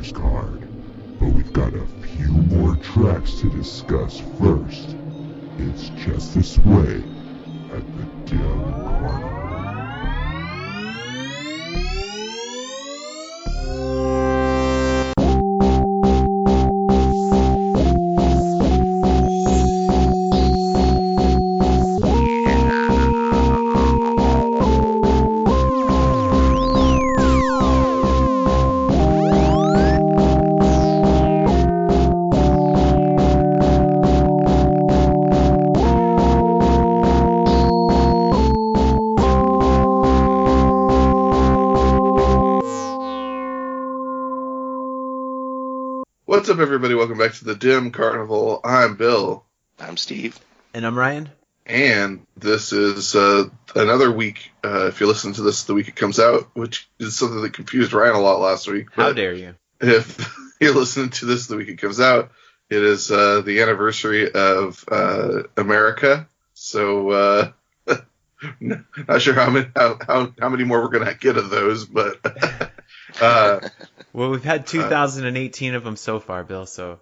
listener's card. But we've got a few more tracks to discuss first. It's just this way at the Dim Carnival. What's up, everybody? Welcome back to the Dim Carnival. I'm Bill. I'm Steve. And I'm Ryan. And this is another week, if you listen to this the week it comes out, which is something that confused Ryan a lot last week. How dare you? If you're listening to this the week it comes out, it is the anniversary of America. So, not sure how many more we're going to get of those, but... well, we've had 2018 of them so far, Bill, so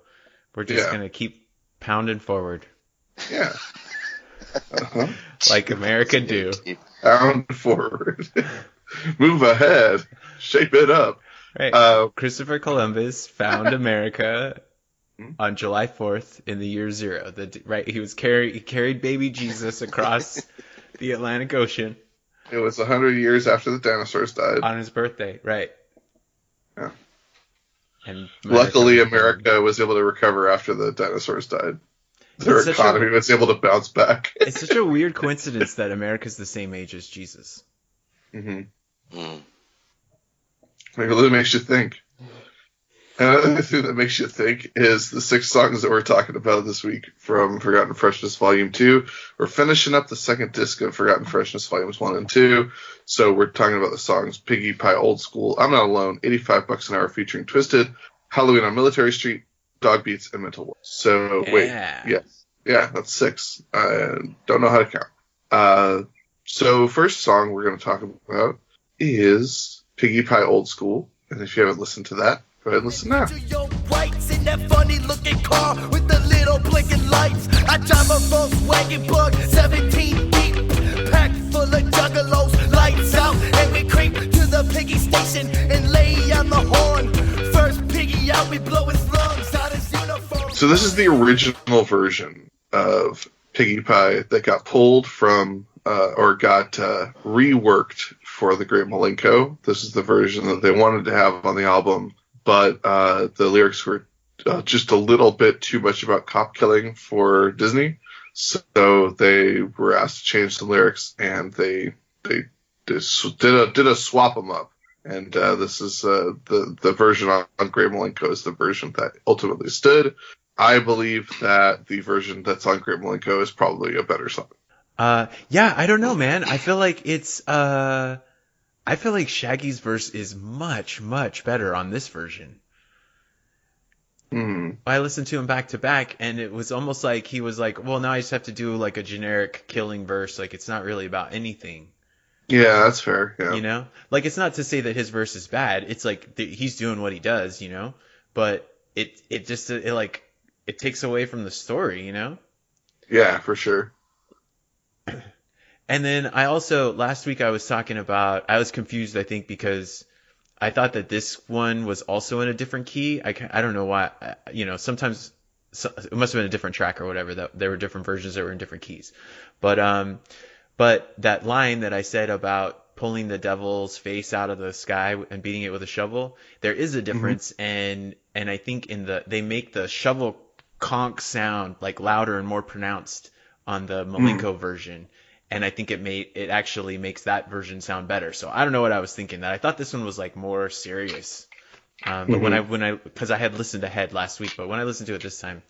we're just going to keep pounding forward. Yeah. Uh-huh. Like America do. Pound forward. Move ahead. Shape it up. Right. Christopher Columbus found America on July 4th in the year 0. He carried baby Jesus across the Atlantic Ocean. It was 100 years after the dinosaurs died. On his birthday, right. Yeah. And luckily, America was able to recover after the dinosaurs died. Their economy was able to bounce back. It's such a weird coincidence that America's the same age as Jesus. Mm-hmm. Maybe that makes you think. Another thing that makes you think is the 6 songs that we're talking about this week from Forgotten Freshness Volume 2. We're finishing up the second disc of Forgotten Freshness Volumes 1 and 2. So we're talking about the songs Piggie Pie Old School, I'm Not Alone, $85 an Hour featuring Twiztid, Halloween on Military Street, Dog Beats, and Mental War. So, yeah, that's 6. I don't know how to count. So first song we're going to talk about is Piggie Pie Old School. And if you haven't listened to that, go ahead and listen now. In that funny looking car with the little blinking lights, I drive a Volkswagen Bug 17 deep, packed full of juggalos, lights out, and we creep to the Piggy station and lay on the horn. First Piggy out, we blow his lungs out his uniform. So this is the original version of Piggie Pie that got pulled from or got reworked for the Great Malenko. This is the version that they wanted to have on the album, but the lyrics were just a little bit too much about cop killing for Disney, so they were asked to change the lyrics, and they did a swap them up. And this is the version on Great Malenko is the version that ultimately stood. I believe that the version that's on Great Malenko is probably a better song. Yeah, I don't know, man. I feel like Shaggy's verse is much, much better on this version. I listened to him back to back, and it was almost like he was like, well, now I just have to do like a generic killing verse. Like, it's not really about anything. Yeah, that's fair. Yeah. You know, like, it's not to say that his verse is bad. It's like he's doing what he does, you know, but it takes away from the story, you know? Yeah, for sure. And then I also, last week I was confused, I think, because I thought that this one was also in a different key. I don't know why, you know, sometimes it must have been a different track or whatever, that there were different versions that were in different keys. But that line that I said about pulling the devil's face out of the sky and beating it with a shovel, there is a difference. And I think they make the shovel conch sound like louder and more pronounced on the Malenko version. And I think it actually makes that version sound better. So I don't know what I was thinking. That I thought this one was like more serious. But because I had listened ahead last week, but when I listened to it this time,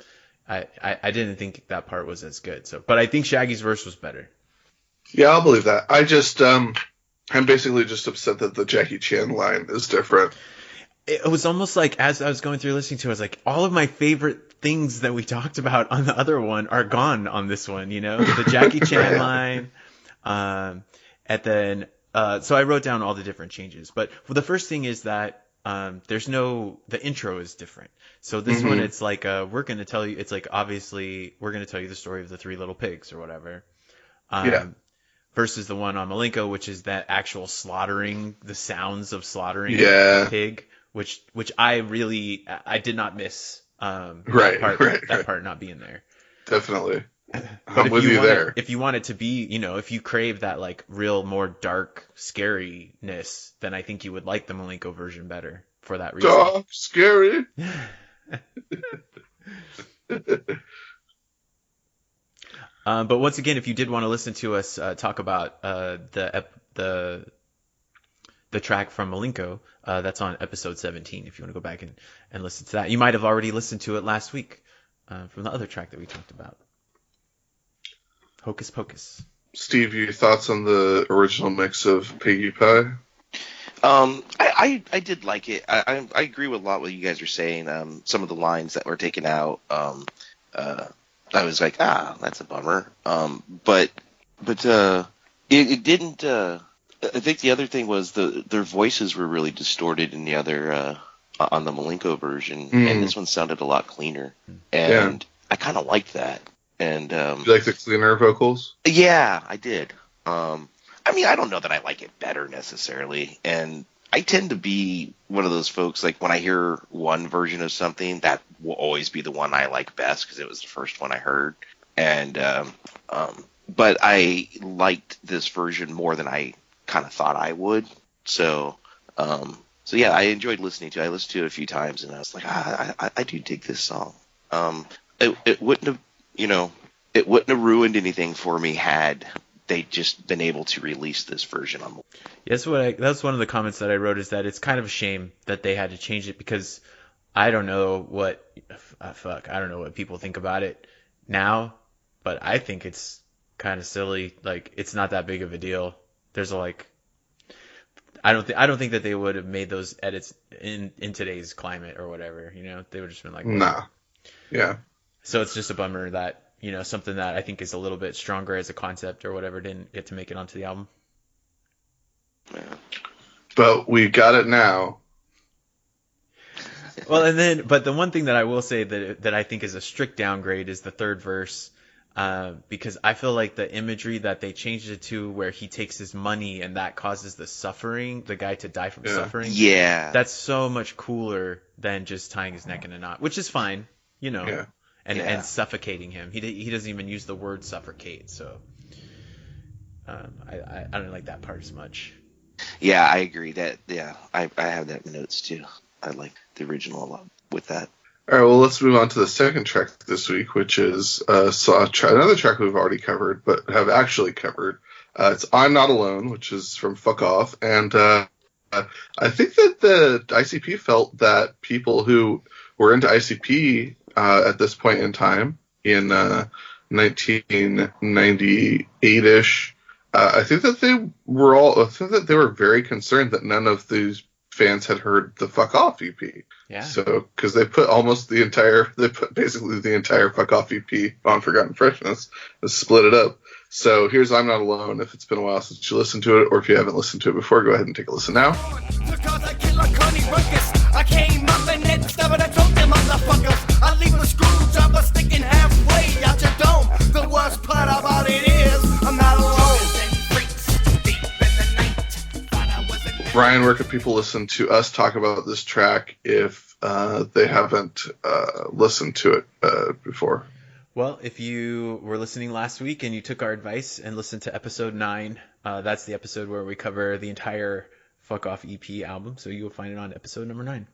I didn't think that part was as good. So, but I think Shaggy's verse was better. Yeah, I'll believe that. I just I'm basically just upset that the Jackie Chan line is different. It was almost like, as I was going through listening to it, I was like, all of my favorite things that we talked about on the other one are gone on this one, you know? The Jackie Chan line. And then, so I wrote down all the different changes. But the first thing is that the intro is different. So this one, it's like, we're going to tell you, it's like, obviously, we're going to tell you the story of the three little pigs or whatever. Versus the one on Malenko, which is that actual slaughtering, the sounds of slaughtering a pig, which I did not miss, that part not being there. Definitely. I'm with you there. If you want it to be, if you crave that like real more dark scariness, then I think you would like the Malenko version better for that reason. Dark, scary. But once again, if you did want to listen to us talk about the track from Malenko, that's on episode 17. If you want to go back and listen to that, you might have already listened to it last week from the other track that we talked about. Hocus Pocus. Steve, your thoughts on the original mix of Piggie Pie? I did like it. I agree with a lot what you guys are saying. Some of the lines that were taken out, I was like, that's a bummer. But it didn't. I think the other thing was their voices were really distorted in the other on the Malenko version, and this one sounded a lot cleaner, and I kind of liked that. And you like the cleaner vocals? Yeah, I did. I mean, I don't know that I like it better necessarily, and I tend to be one of those folks, like when I hear one version of something, that will always be the one I like best because it was the first one I heard. And but I liked this version more than I kind of thought I would. So yeah, I enjoyed listening to it. I listened to it a few times, and I was like, I do dig this song. It wouldn't have, it wouldn't have ruined anything for me had they just been able to release this version on. Yes, that's one of the comments that I wrote, is that it's kind of a shame that they had to change it, because I don't know what people think about it now, but I think it's kind of silly. Like, it's not that big of a deal. There's I don't think that they would have made those edits in today's climate or whatever. They would have just been like, nah, yeah. So it's just a bummer that, something that I think is a little bit stronger as a concept or whatever didn't get to make it onto the album. Yeah. But we got it now. Well, but the one thing that I will say that I think is a strict downgrade is the third verse, because I feel like the imagery that they changed it to, where he takes his money and that causes the guy to die from suffering. Yeah. That's so much cooler than just tying his neck in a knot, which is fine, Yeah. And suffocating him. He doesn't even use the word suffocate, so I don't like that part as much. Yeah, I agree. I have that in notes too. I like the original a lot with that. All right, well, let's move on to the second track this week, which is another track we've already covered, but have actually covered. It's I'm Not Alone, which is from Fuck Off, and I think that the ICP felt that people who were into ICP at this point in time, in 1998-ish, I think that they were very concerned that none of these fans had heard the Fuck Off EP. Yeah. So, because they put basically the entire Fuck Off EP on Forgotten Freshness, and split it up. So here's I'm Not Alone. If it's been a while since you listened to it, or if you haven't listened to it before, go ahead and take a listen now. I came up and then stubborn, I told them motherfuckers, I leave a screwdriver sticking halfway out your dome. The worst part about it is, I'm not alone. Ryan, where can people listen to us talk about this track if they haven't listened to it before? Well, if you were listening last week and you took our advice and listened to episode 9, that's the episode where we cover the entire Fuck Off EP album, so you'll find it on episode number 9.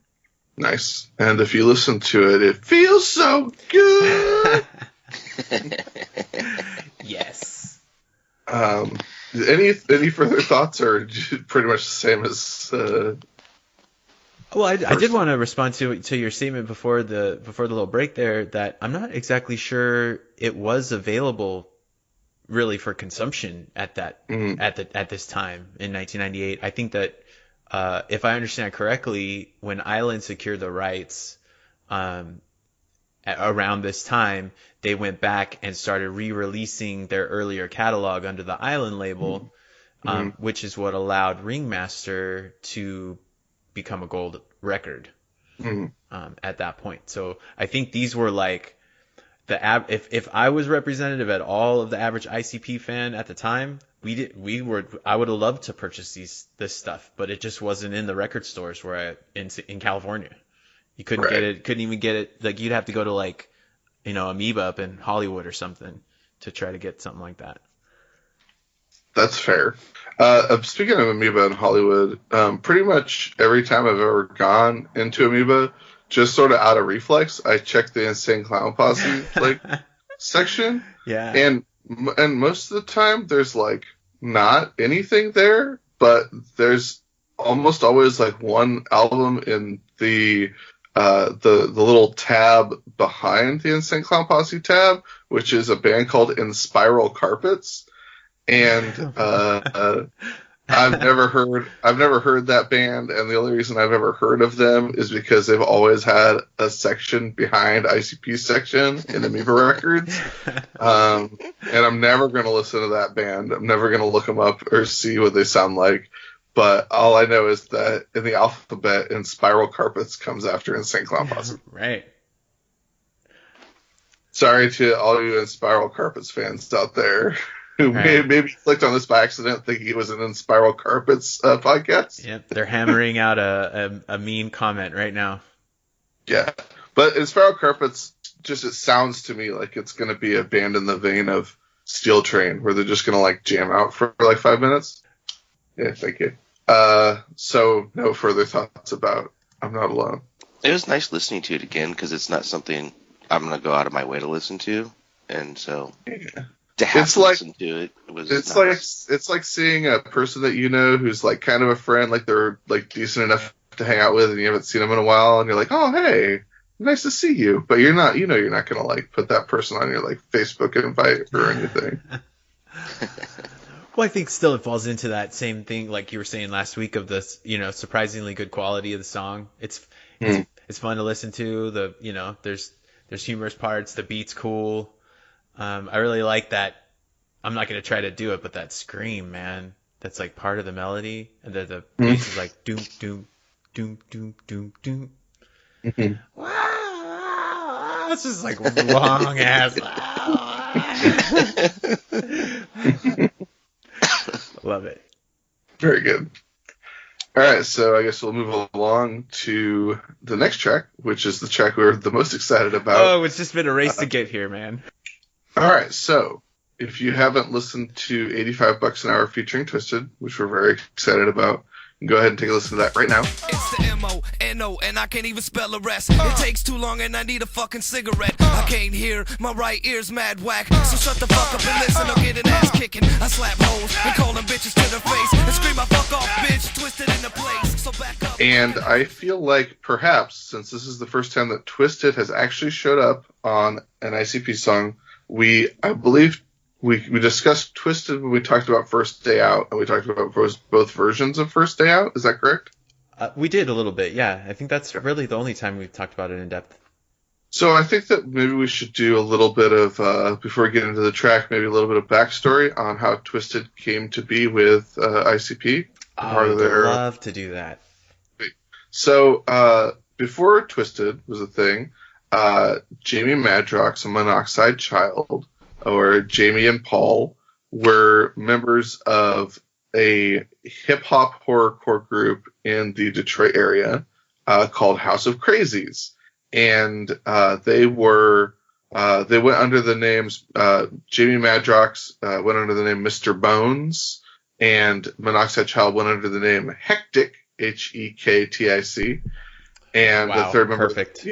Nice. And if you listen to it, it feels so good. Yes. Any further thoughts, or pretty much the same as? Well, I did want to respond to your statement before the little break there, that I'm not exactly sure it was available really for consumption at this time in 1998. I think that if I understand correctly, when Island secured the rights around this time, they went back and started re-releasing their earlier catalog under the Island label, which is what allowed Ringmaster to become a gold record Mhm. at that point. So I think these were like if I was representative at all of the average ICP fan at the time, I would have loved to purchase this stuff, but it just wasn't in the record stores in California. You couldn't get it, couldn't even get it. Like, you'd have to go to like, Amoeba up in Hollywood or something to try to get something like that. That's fair. Speaking of Amoeba in Hollywood, pretty much every time I've ever gone into Amoeba, just sort of out of reflex, I check the Insane Clown Posse section. Yeah. And most of the time, there's like not anything there, but there's almost always like one album in the little tab behind the Insane Clown Posse tab, which is a band called In Spiral Carpets. And I've never heard that band, and the only reason I've ever heard of them is because they've always had a section behind ICP's section in Amoeba Records. And I'm never going to listen to that band. I'm never going to look them up or see what they sound like. But all I know is that in the alphabet, In Spiral Carpets comes after Insane Clown Posse. Right. Sorry to all you In Spiral Carpets fans out there who maybe clicked on this by accident thinking it was an In Spiral Carpets podcast. Yep, they're hammering out a mean comment right now. Yeah, but In Spiral Carpets, it sounds to me like it's going to be a band in the vein of Steel Train, where they're just going to like jam out for like 5 minutes. Yeah, thank you. So no further thoughts about I'm Not Alone. It was nice listening to it again, because it's not something I'm going to go out of my way to listen to, and so to have to listen to it was nice. It's like seeing a person that you know who's like kind of a friend, like they're like decent enough to hang out with, and you haven't seen them in a while, and you're like, oh hey, nice to see you, but you're not going to like put that person on your like Facebook invite or anything. Well, I think still it falls into that same thing like you were saying last week of this, surprisingly good quality of the song. It's fun to listen to. There's humorous parts. The beat's cool. I really like that. I'm not going to try to do it, but that scream, man, that's like part of the melody. And the bass is like doom, doom, doom, doom, doom, doom. Wow. It's just like long ass. Love it. Very good. All right, so I guess we'll move along to the next track, which is the track we're the most excited about. Oh, it's just been a race to get here, man. All right, so if you haven't listened to $85 an Hour featuring Twiztid, which we're very excited about, go ahead and take a listen to that right now. It's the M-O-N-O, and I can't even spell the rest. It takes too long, and I need a fucking cigarette. I can't hear, my right ear's mad whack. So shut the fuck up and listen, or get an ass kicking. I slap hoes and call them bitches to their face and scream, I fuck off, bitch, Twiztid in the place. So back up. And I feel like perhaps, since this is the first time that Twiztid has actually showed up on an ICP song, I believe we discussed Twiztid when we talked about First Day Out, and we talked about both versions of First Day Out. Is that correct? We did a little bit, yeah. I think that's really the only time we've talked about it in depth. So I think that maybe we should do a little bit of, before we get into the track, maybe a little bit of backstory on how Twiztid came to be with ICP. I would love to do that. So before Twiztid was a thing, Jamie Madrox and Monoxide Child, or Jamie and Paul, were members of a hip-hop horrorcore group in the Detroit area called House of Crazies. And they went under the names, Jamie Madrox went under the name Mr. Bones, and Monoxide Child went under the name Hectic, Hektic. And wow, the third member, perfect.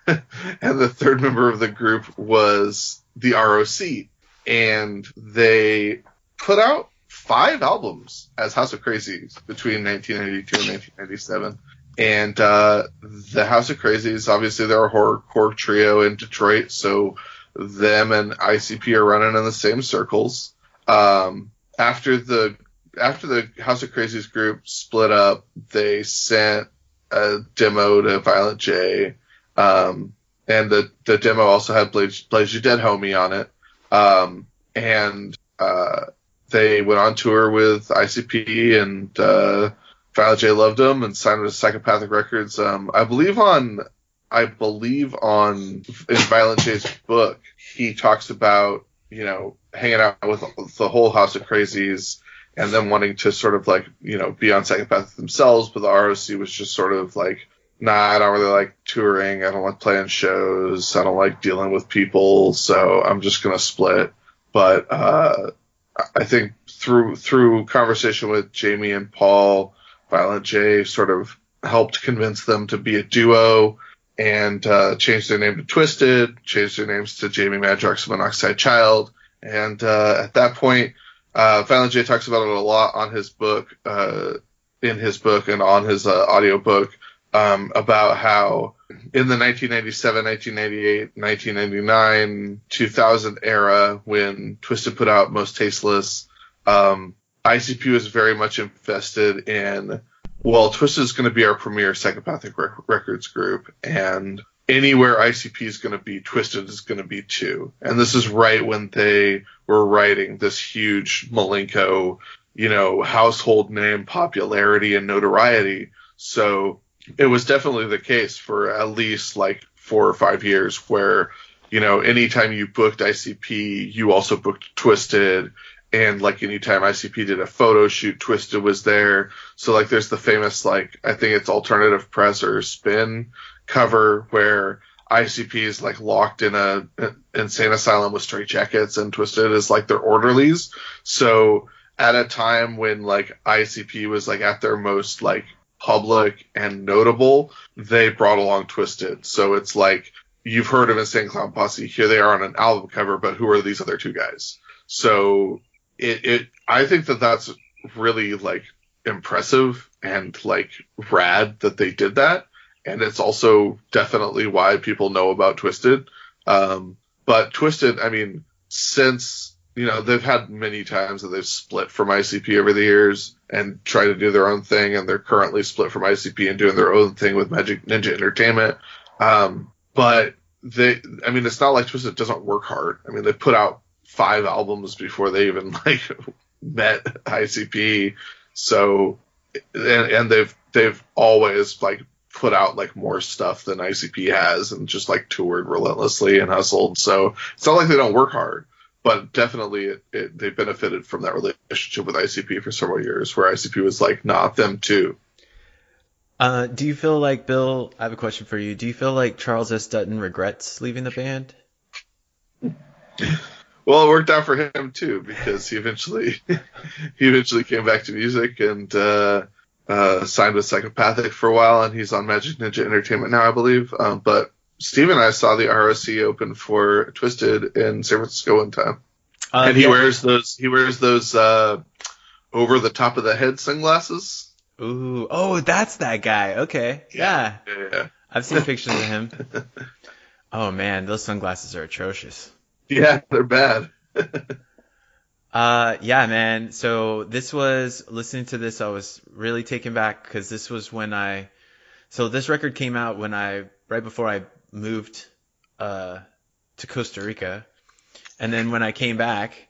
And the third member of the group was the ROC, and they put out 5 albums as House of Crazies between 1992 and 1997. And the House of Crazies, obviously, they're a horrorcore trio in Detroit, so them and ICP are running in the same circles. After the House of Crazies group split up, they sent a demo to Violent J. And the demo also had Blaze You Dead Homie on it. And they went on tour with ICP and Violent J loved him and signed with Psychopathic Records. I believe in Violent J's book, he talks about, you know, hanging out with the whole House of Crazies and then wanting to sort of like, you know, be on Psychopathic themselves, but the ROC was just sort of like, nah, I don't really like touring, I don't like playing shows, I don't like dealing with people, so I'm just gonna split. But I think through conversation with Jamie and Paul, Violent J sort of helped convince them to be a duo and changed their name to Twiztid, changed their names to Jamie Madrox and Monoxide Child. And at that point, Violent J talks about it a lot on his book, in his book and on his audiobook, about how in the 1997, 1998, 1999, 2000 era, when Twiztid put out Most Tasteless, ICP was very much invested in, well, Twiztid is going to be our premier Psychopathic Records group, and anywhere ICP is going to be, Twiztid is going to be too. And this is right when they were writing this huge Malenko, you know, household name popularity and notoriety. So it was definitely the case for at least like 4 or 5 years where, you know, anytime you booked ICP, you also booked Twiztid. And like anytime ICP did a photo shoot, Twiztid was there. So like there's the famous, like, I think it's Alternative Press or Spin cover where ICP is like locked in a insane asylum with straitjackets and Twiztid is like their orderlies. So at a time when like ICP was like at their most like public and notable, they brought along Twiztid. So it's like, you've heard of Insane Clown Posse, here they are on an album cover, but who are these other two guys? So I think that that's really like impressive and like rad that they did that. And it's also definitely why people know about Twiztid. But Twiztid, I mean, since, you know, they've had many times that they've split from ICP over the years and try to do their own thing. And they're currently split from ICP and doing their own thing with Magic Ninja Entertainment. But I mean, it's not like Twiztid doesn't work hard. I mean, they put out 5 albums before they even like met ICP. So, and they've always like put out like more stuff than ICP has and just like toured relentlessly and hustled. So it's not like they don't work hard, but definitely they benefited from that relationship with ICP for several years where ICP was like, nah, them too. Do you feel like, Bill, I have a question for you. Do you feel like Charles S. Dutton regrets leaving the band? Well, it worked out for him too, because he eventually came back to music and signed with Psychopathic for a while, and he's on Magic Ninja Entertainment now, I believe. But Steve and I saw the ROC open for Twiztid in San Francisco one time, and he wears those over the top of the head sunglasses. Ooh, oh, that's that guy. Okay, yeah. I've seen pictures of him. Oh man, those sunglasses are atrocious. Yeah, they're bad. Yeah, man. So listening to this, I was really taken back because this was when so this record came out right before I moved to Costa Rica. And then when I came back,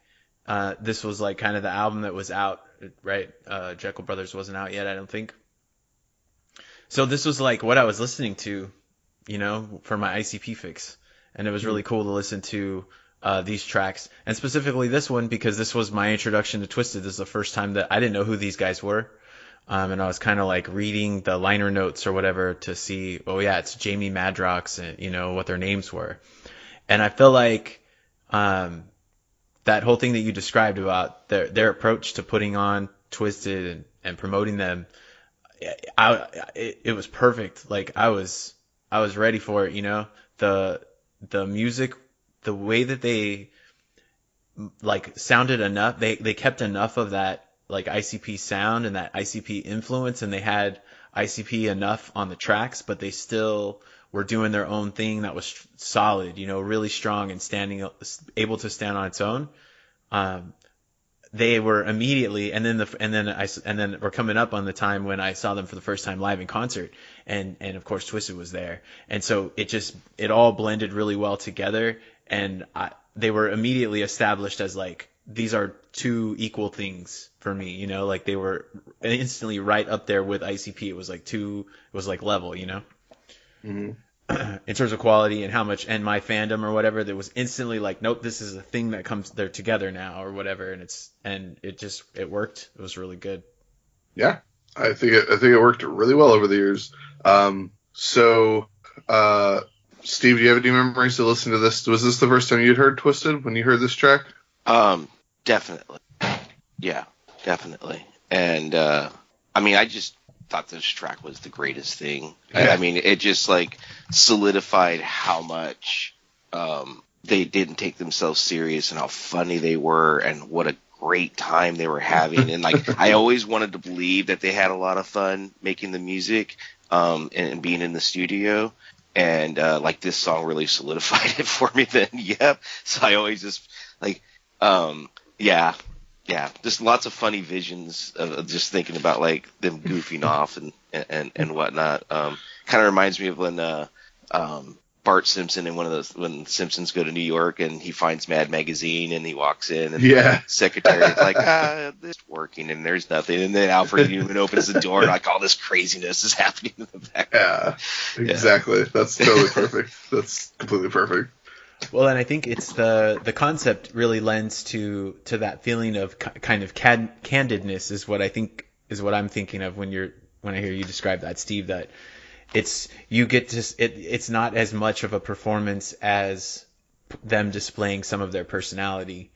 this was like kind of the album that was out, right? Jekyll Brothers wasn't out yet, I don't think. So this was like what I was listening to, you know, for my ICP fix. And it was really cool to listen to these tracks, and specifically this one because this was my introduction to Twiztid. This is the first time that I didn't know who these guys were, and I was kind of like reading the liner notes or whatever to see, oh yeah, it's Jamie Madrox, and you know what their names were. And I feel like that whole thing that you described about their approach to putting on Twiztid and promoting them, it was perfect. Like I was ready for it, you know, the music, the way that they like sounded enough, they kept enough of that like ICP sound and that ICP influence, and they had ICP enough on the tracks, but they still were doing their own thing that was solid, you know, really strong and able to stand on its own. They were immediately, and then we're coming up on the time when I saw them for the first time live in concert, and of course Twiztid was there, and so it all blended really well together, and they were immediately established as like these are two equal things for me, you know, like they were instantly right up there with ICP. It was like level, you know. Mm-hmm. In terms of quality and how much, and my fandom or whatever, that was instantly like, nope, this is a thing that comes, they're together now or whatever, and it worked. It was really good. Yeah, I think it worked really well over the years. Steve, do you have any memories to listen to this? Was this the first time you'd heard Twiztid when you heard this track? Definitely. Yeah, definitely. And I mean, I just thought this track was the greatest thing. Yeah. I mean, it just like solidified how much they didn't take themselves serious and how funny they were and what a great time they were having. And like, I always wanted to believe that they had a lot of fun making the music and being in the studio. And like this song really solidified it for me then. Yep. So I always just like, yeah, just lots of funny visions of just thinking about like them goofing off and whatnot. Kind of reminds me of when Bart Simpson in one of those, when Simpsons go to New York and he finds Mad Magazine and he walks in and the secretary is like, this is working and there's nothing. And then Alfred Newman opens the door and like all this craziness is happening in the back. Yeah, exactly. That's totally perfect. That's completely perfect. Well, and I think it's the concept really lends to that feeling of kind of candidness is what I'm thinking of when I hear you describe that, Steve, that it's not as much of a performance as them displaying some of their personality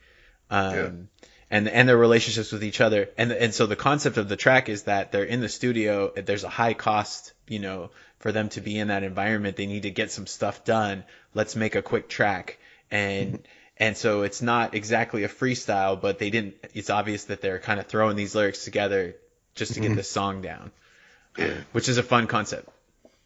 and their relationships with each other. And so the concept of the track is that they're in the studio, there's a high cost, you know, for them to be in that environment. They need to get some stuff done. Let's make a quick track. And so it's not exactly a freestyle, but it's obvious that they're kind of throwing these lyrics together just to get this song down, which is a fun concept.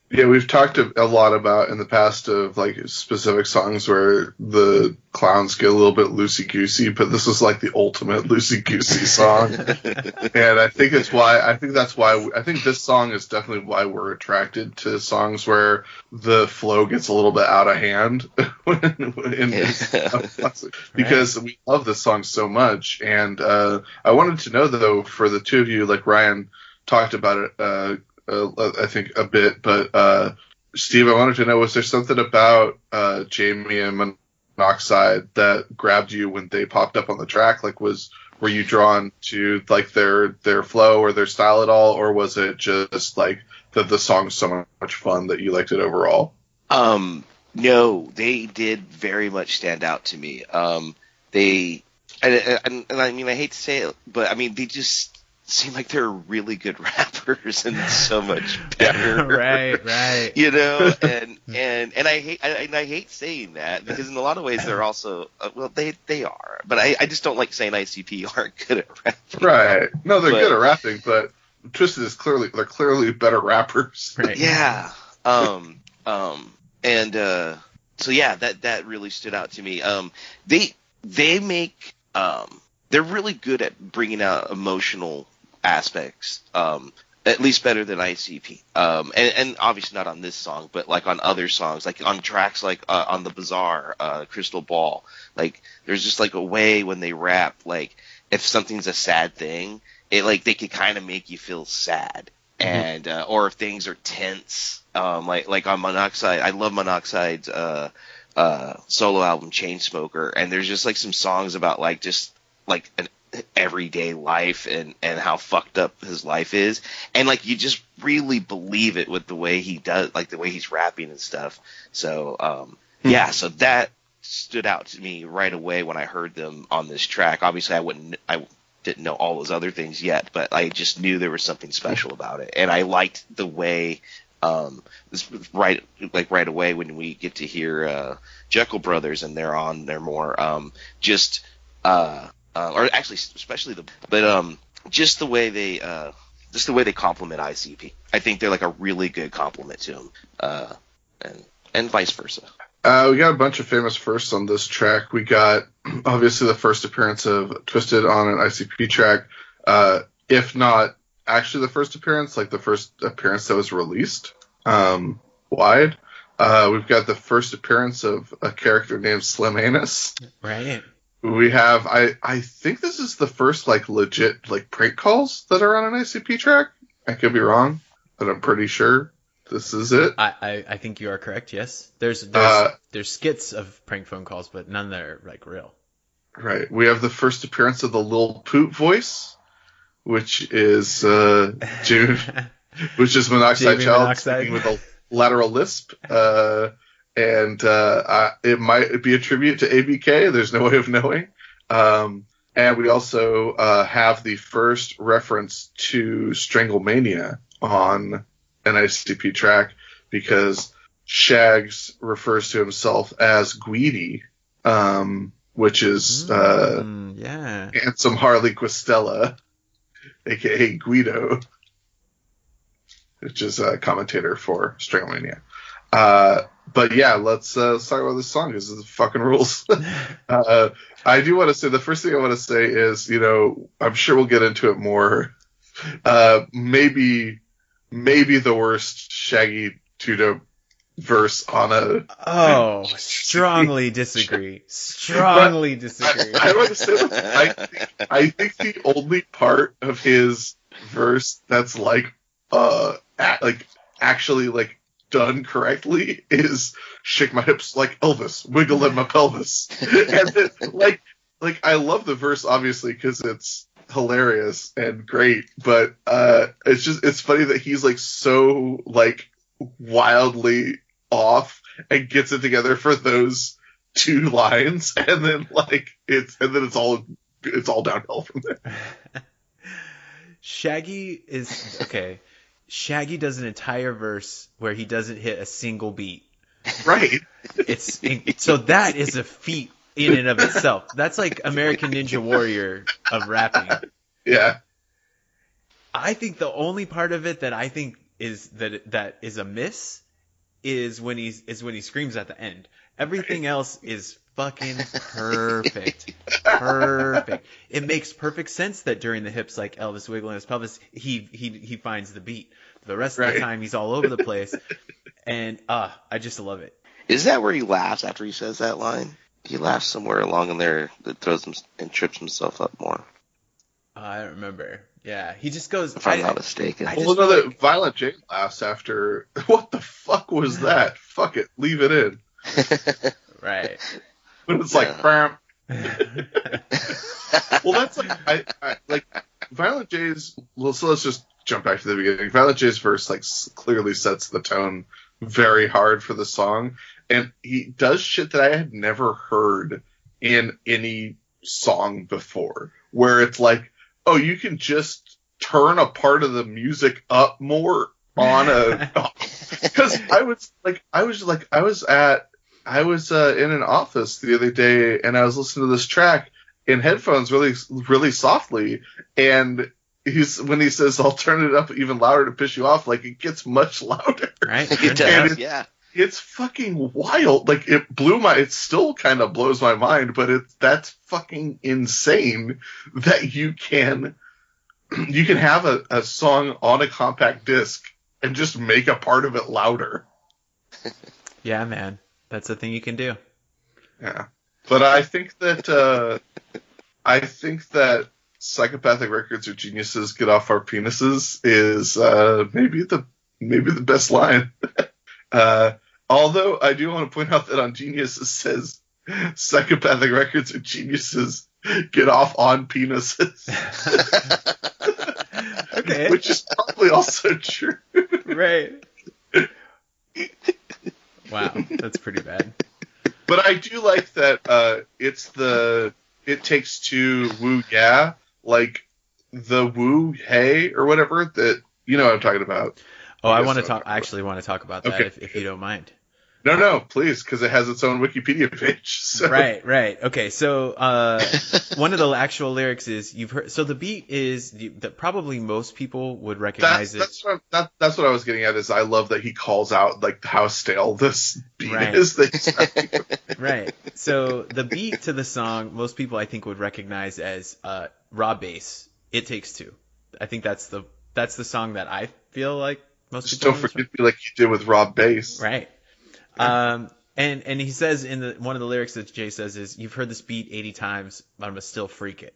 Yeah, we've talked a lot about in the past of like specific songs where the clowns get a little bit loosey-goosey, but this was like the ultimate loosey-goosey song. And I think this song is definitely why we're attracted to songs where the flow gets a little bit out of hand because we love this song so much. And I wanted to know though, for the two of you, like Ryan talked about it, I think a bit, but Steve, I wanted to know, was there something about Jamie and Monoxide that grabbed you when they popped up on the track? Like, were you drawn to like their flow or their style at all, or was it just like that the song's so much fun that you liked it overall? No, they did very much stand out to me. And I mean, I hate to say it, but I mean, they just seem like they're really good rappers and so much better. Right. You know, and I hate saying that because in a lot of ways they're also they are, but I just don't like saying ICP aren't good at rapping. Right. No, they're good at rapping, but Twiztid is clearly better rappers. Right. Yeah. So yeah, that really stood out to me. They make they're really good at bringing out emotional aspects, at least better than ICP. And obviously not on this song, but like on other songs, like on tracks like on the Bazaar, Crystal Ball. Like there's just like a way when they rap, like if something's a sad thing, it like they can kind of make you feel sad. And or if things are tense, like on Monoxide, I love Monoxide's solo album Chainsmoker, and there's just like some songs about like just like an everyday life and how fucked up his life is, and like you just really believe it with the way he does, like the way he's rapping and stuff. So so that stood out to me right away when I heard them on this track. Obviously I didn't know all those other things yet, but I just knew there was something special about it, and I liked the way right away when we get to hear Jekyll Brothers and they're more or actually especially just the way they compliment ICP. I think they're like a really good compliment to him, and vice versa. We got a bunch of famous firsts on this track. We got obviously the first appearance of Twiztid on an ICP track, if not actually the first appearance, like the first appearance that was released wide. We've got the first appearance of a character named Slim Anus. Right. We have, I think this is the first, like, legit, like, prank calls that are on an ICP track. I could be wrong, but I'm pretty sure this is it. I think you are correct, yes. There's skits of prank phone calls, but none that are, like, real. Right. We have the first appearance of the Lil Poop voice, which is Monoxide Child speaking with a lateral lisp. And it might be a tribute to ABK. There's no way of knowing. And we also have the first reference to Stranglemania on an ICP track, because Shags refers to himself as Guidi, which is handsome Harley Quistella, a.k.a. Guido, which is a commentator for Stranglemania. But yeah, let's talk about this song, because it fucking rules. I do want to say, the first thing I want to say is, I'm sure we'll get into it more. Maybe the worst Shaggy Tudo verse on a... Oh, strongly disagree. Strongly disagree. I want to say, I think the only part of his verse that's actually done correctly is shake my hips like Elvis, wiggle in my pelvis. And then, I love the verse, obviously, because it's hilarious and great, but it's funny that he's so wildly off and gets it together for those two lines, and then it's all downhill from there. Shaggy does an entire verse where he doesn't hit a single beat. Right. So that is a feat in and of itself. That's like American Ninja Warrior of rapping. Yeah. I think the only part of it that I think is that is a miss is when he screams at the end. Everything else is fucking perfect. Perfect. It makes perfect sense that during the hips, like Elvis wiggling his pelvis, he finds the beat. The rest of the time, he's all over the place. And I just love it. Is that where he laughs after he says that line? He laughs somewhere along in there that throws him and trips himself up more. I don't remember. Yeah, he just goes... If I'm not mistaken. That Violent J laughs after... What the fuck was that? Fuck it. Leave it in. Right. When it's cramp. Well, that's Violent J's... Well, so let's just jump back to the beginning. Violent J's verse clearly sets the tone very hard for the song, and he does shit that I had never heard in any song before, where it's oh, you can just turn a part of the music up more on a... Because I was in an office the other day, and I was listening to this track in headphones really, really softly, and when he says, I'll turn it up even louder to piss you off, it gets much louder. Right. It does, yeah. It's fucking wild. It still kind of blows my mind, but that's fucking insane that you can have a song on a compact disc and just make a part of it louder. Yeah, man. That's a thing you can do. Yeah. But I think that Psychopathic Records are geniuses, get off our penises is maybe the best line. Although I do want to point out that on Genius it says Psychopathic Records are geniuses, get off on penises. Okay. Which is probably also true. Right. Wow, that's pretty bad. But I do like that It Takes Two woo yeah, the woo hey or whatever, that you know what I'm talking about. Oh, I actually want to talk about that, okay. if you don't mind. No, please, because it has its own Wikipedia page. So. Right. Okay, so one of the actual lyrics is you've heard. So the beat is that probably most people would recognize it. That's what I was getting at. Is I love that he calls out how stale this beat is. Right. So the beat to the song, most people I think would recognize as raw bass. It Takes Two. I think that's the song that I feel like most people. Just don't forget me like you did with Rob Bass. Right. And he says in one of the lyrics that Jay says is, "You've heard this beat 80 times, but I'm gonna still freak it."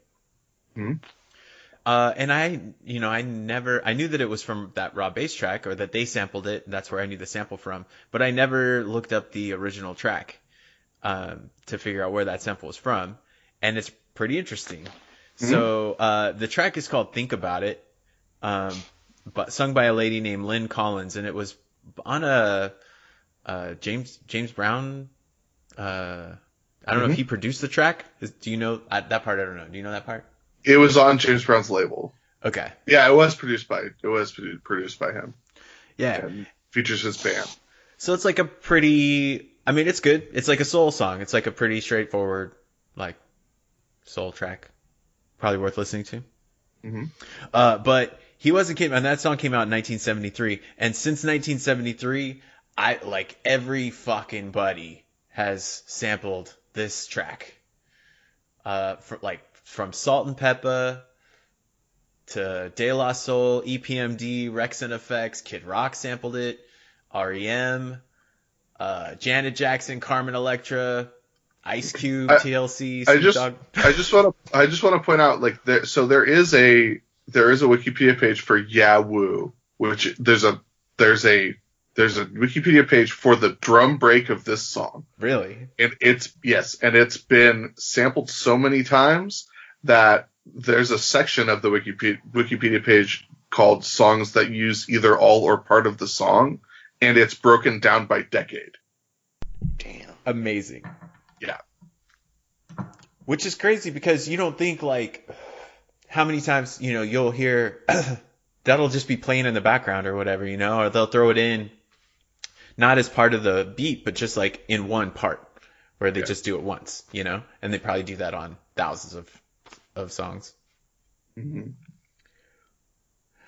Mm-hmm. And I knew that it was from that raw bass track, or that they sampled it. And that's where I knew the sample from. But I never looked up the original track to figure out where that sample was from. And it's pretty interesting. Mm-hmm. So the track is called "Think About It," but sung by a lady named Lynn Collins, and it was on a James Brown. I don't know if he produced the track. Do you know that part? I don't know. Do you know that part? It was on James Brown's label. Okay. Yeah, it was produced by him. Yeah. And features his band. So it's like a pretty, I mean, it's good. It's like a soul song. It's like a pretty straightforward, like, soul track. Probably worth listening to. Mm-hmm. But and that song came out in 1973. And since 1973, every fucking buddy has sampled this track. From Salt and Peppa to De La Soul, EPMD, Rex and Effects, Kid Rock sampled it, REM, Janet Jackson, Carmen Electra, Ice Cube, TLC, Snoop Dogg. I just want to point out, there is a Wikipedia page for Yeah Woo, which there's a Wikipedia page for the drum break of this song. Really? And it's been sampled so many times that there's a section of the Wikipedia page called songs that use either all or part of the song, and it's broken down by decade. Damn. Amazing. Yeah. Which is crazy because you don't think how many times, you'll hear that'll just be playing in the background or whatever, or they'll throw it in not as part of the beat, but just in one part where they just do it once, and they probably do that on thousands of songs. Mm-hmm.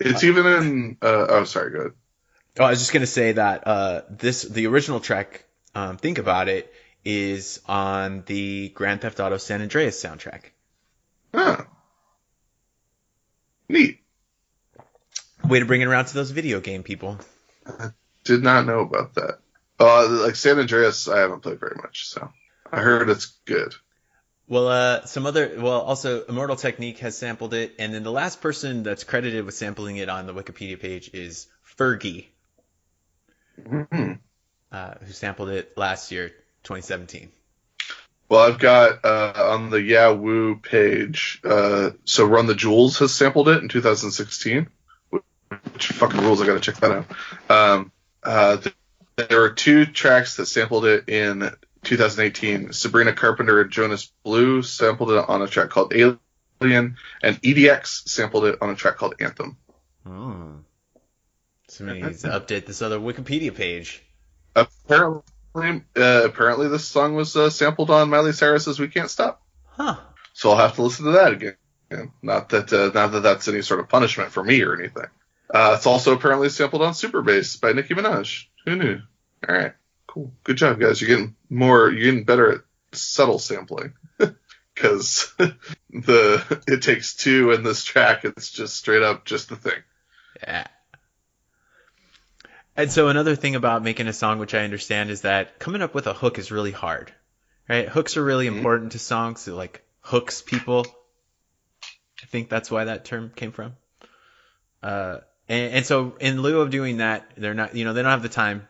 It's even in sorry, go ahead. Oh, I was just gonna say that the original track, Think About It, is on the Grand Theft Auto San Andreas soundtrack. Huh. Neat. Way to bring it around to those video game people. I did not know about that. San Andreas, I haven't played very much, so I heard it's good. Well, also Immortal Technique has sampled it, and then the last person that's credited with sampling it on the Wikipedia page is Fergie, mm-hmm. Who sampled it last year, 2017. Well, I've got on the Yeah Woo page, so Run the Jewels has sampled it in 2016, which fucking rules, I gotta check that out. There are two tracks that sampled it in 2018. Sabrina Carpenter and Jonas Blue sampled it on a track called Alien, and EDX sampled it on a track called Anthem. Oh. Somebody needs to update this other Wikipedia page. Apparently this song was sampled on Miley Cyrus's "We Can't Stop." Huh. So I'll have to listen to that again. Not that that's any sort of punishment for me or anything. It's also apparently sampled on Super Bass by Nicki Minaj. Who knew? All right. Cool. Good job, guys. You're getting better at subtle sampling. Because it takes two in this track. It's just straight up just the thing. Yeah. And so another thing about making a song, which I understand, is that coming up with a hook is really hard. Right? Hooks are really important to songs. It hooks people. I think that's why that term came from. And so in lieu of doing that, they're not, they don't have the time.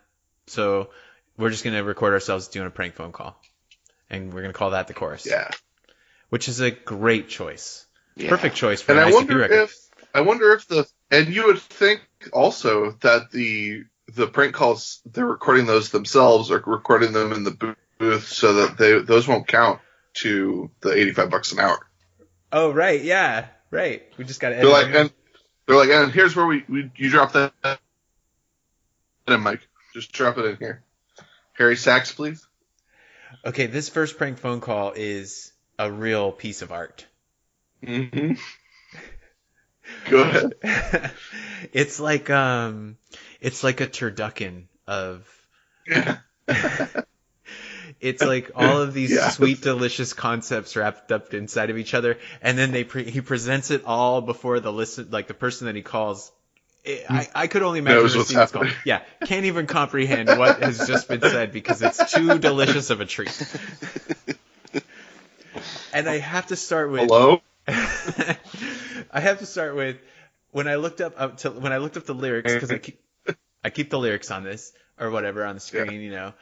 So we're just going to record ourselves doing a prank phone call. And we're going to call that the chorus. Yeah. Which is a great choice. Yeah. Perfect choice for an an ICP record. And you would think also that the prank calls, they're recording those themselves or recording them in the booth so that those won't count to the $85 an hour. Oh, right. Yeah. Right. We just got to edit. They're like, and here's where you drop that in, Mike. Just drop it in here. Harry Sax, please. Okay, this first prank phone call is a real piece of art. Mm-hmm. Go ahead. It's like a turducken of. Yeah. It's like all of these sweet, delicious concepts wrapped up inside of each other, and then he presents it all before the person that he calls I could only imagine knows her what's seeing this call. happening. Yeah, can't even comprehend what has just been said because it's too delicious of a treat. And I have to start with. Hello? I have to start with when I looked up the lyrics because I keep the lyrics on this or whatever on the screen. You know,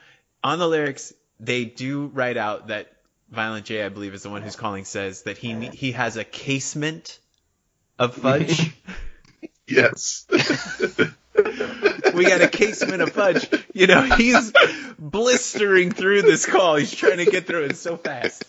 on the lyrics they do write out that Violent J, I believe, is the one who's calling, says that he has a casement of fudge. Yes. We got a casement of fudge. You know, he's blistering through this call. He's trying to get through it so fast.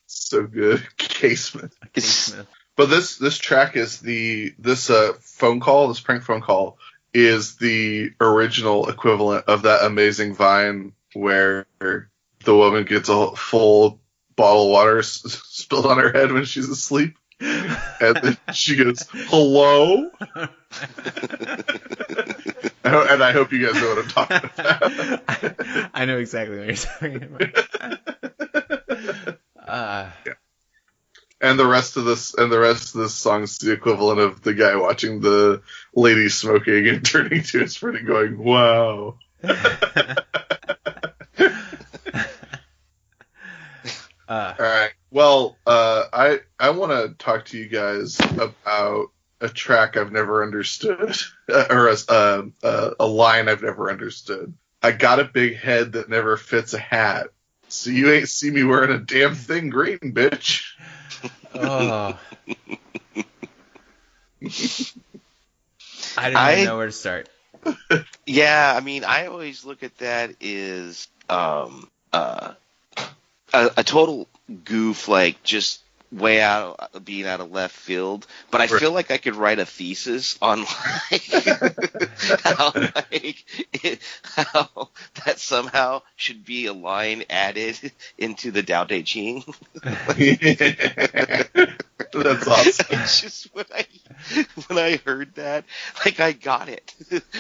So good. Casement. Casement. But this track is this prank phone call is the original equivalent of that amazing Vine where the woman gets a full bottle of water spilled on her head when she's asleep. And then she goes, hello? And I hope you guys know what I'm talking about. I know exactly what you're talking about. Yeah. And the rest of this song is the equivalent of the guy watching the lady smoking and turning to his friend and going, wow. All right. Well, I want to talk to you guys about a track I've never understood, or a line I've never understood. I got a big head that never fits a hat, so you ain't see me wearing a damn thing green, bitch. Oh. I don't even know where to start. Yeah, I mean, I always look at that as a total goof, like just way out, being out of left field. But I feel like I could write a thesis on how that somehow should be a line added into the Dao De Jing. That's awesome. It's just when I heard that, like, I got it.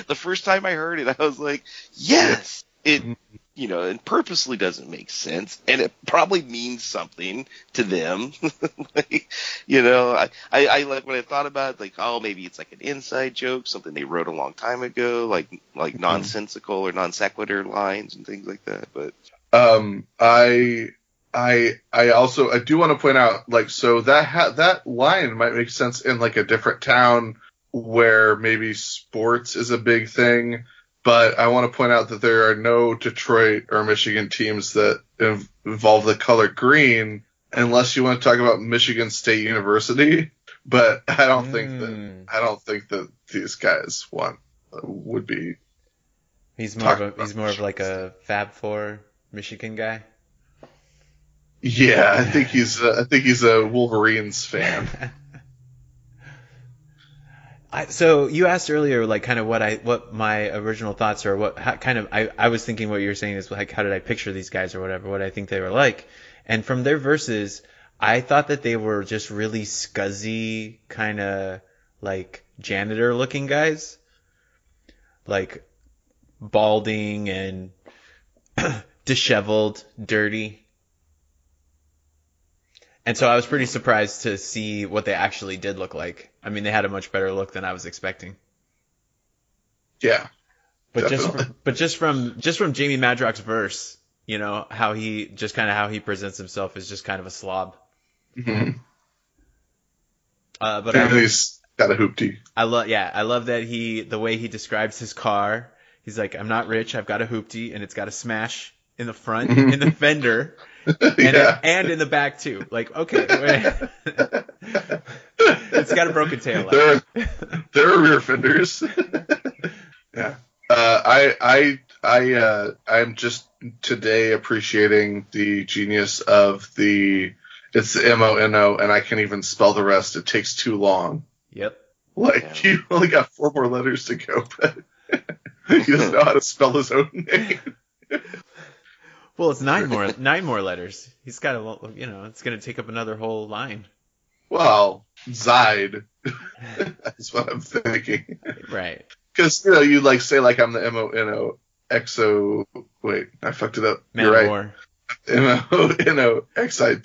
The first time I heard it, I was like, yes, it. You know, and purposely doesn't make sense, and it probably means something to them. Like, you know, I like when I thought about it, like, oh, maybe it's like an inside joke, something they wrote a long time ago, like nonsensical or non sequitur lines and things like that. But I also do want to point out, like, so that line might make sense in like a different town where maybe sports is a big thing. But I want to point out that there are no Detroit or Michigan teams that involve the color green, unless you want to talk about Michigan State University. But I don't think that these guys would be. He's more of like a Fab Four Michigan guy. Yeah, I think he's a Wolverines fan. So you asked earlier, like, kind of what my original thoughts are, I was thinking what you were saying is, like, how did I picture these guys or whatever, what I think they were like. And from their verses, I thought that they were just really scuzzy, kind of like janitor looking guys, like balding and disheveled, dirty. And so I was pretty surprised to see what they actually did look like. I mean, they had a much better look than I was expecting. Yeah. But just from Jamie Madrox's verse, you know, how he presents himself is just kind of a slob. Mm-hmm. But and he's got a hoopty. I love that the way he describes his car. He's like, I'm not rich, I've got a hoopty, and it's got a smash in the front, in the fender. And in the back too. Like, okay, it's got a broken tail light. There are rear fenders. Yeah. I'm just today appreciating the genius of it's the MONO, and I can't even spell the rest. It takes too long. Yep. Like, you only got 4 more letters to go, but he doesn't know how to spell his own name. Well, it's 9 more letters. He's got to, you know, it's going to take up another whole line. Well, Zide. That's what I'm thinking. Right. Because, you know, you say I'm the MONO XO. Wait, I fucked it up. You're right. MONOXITE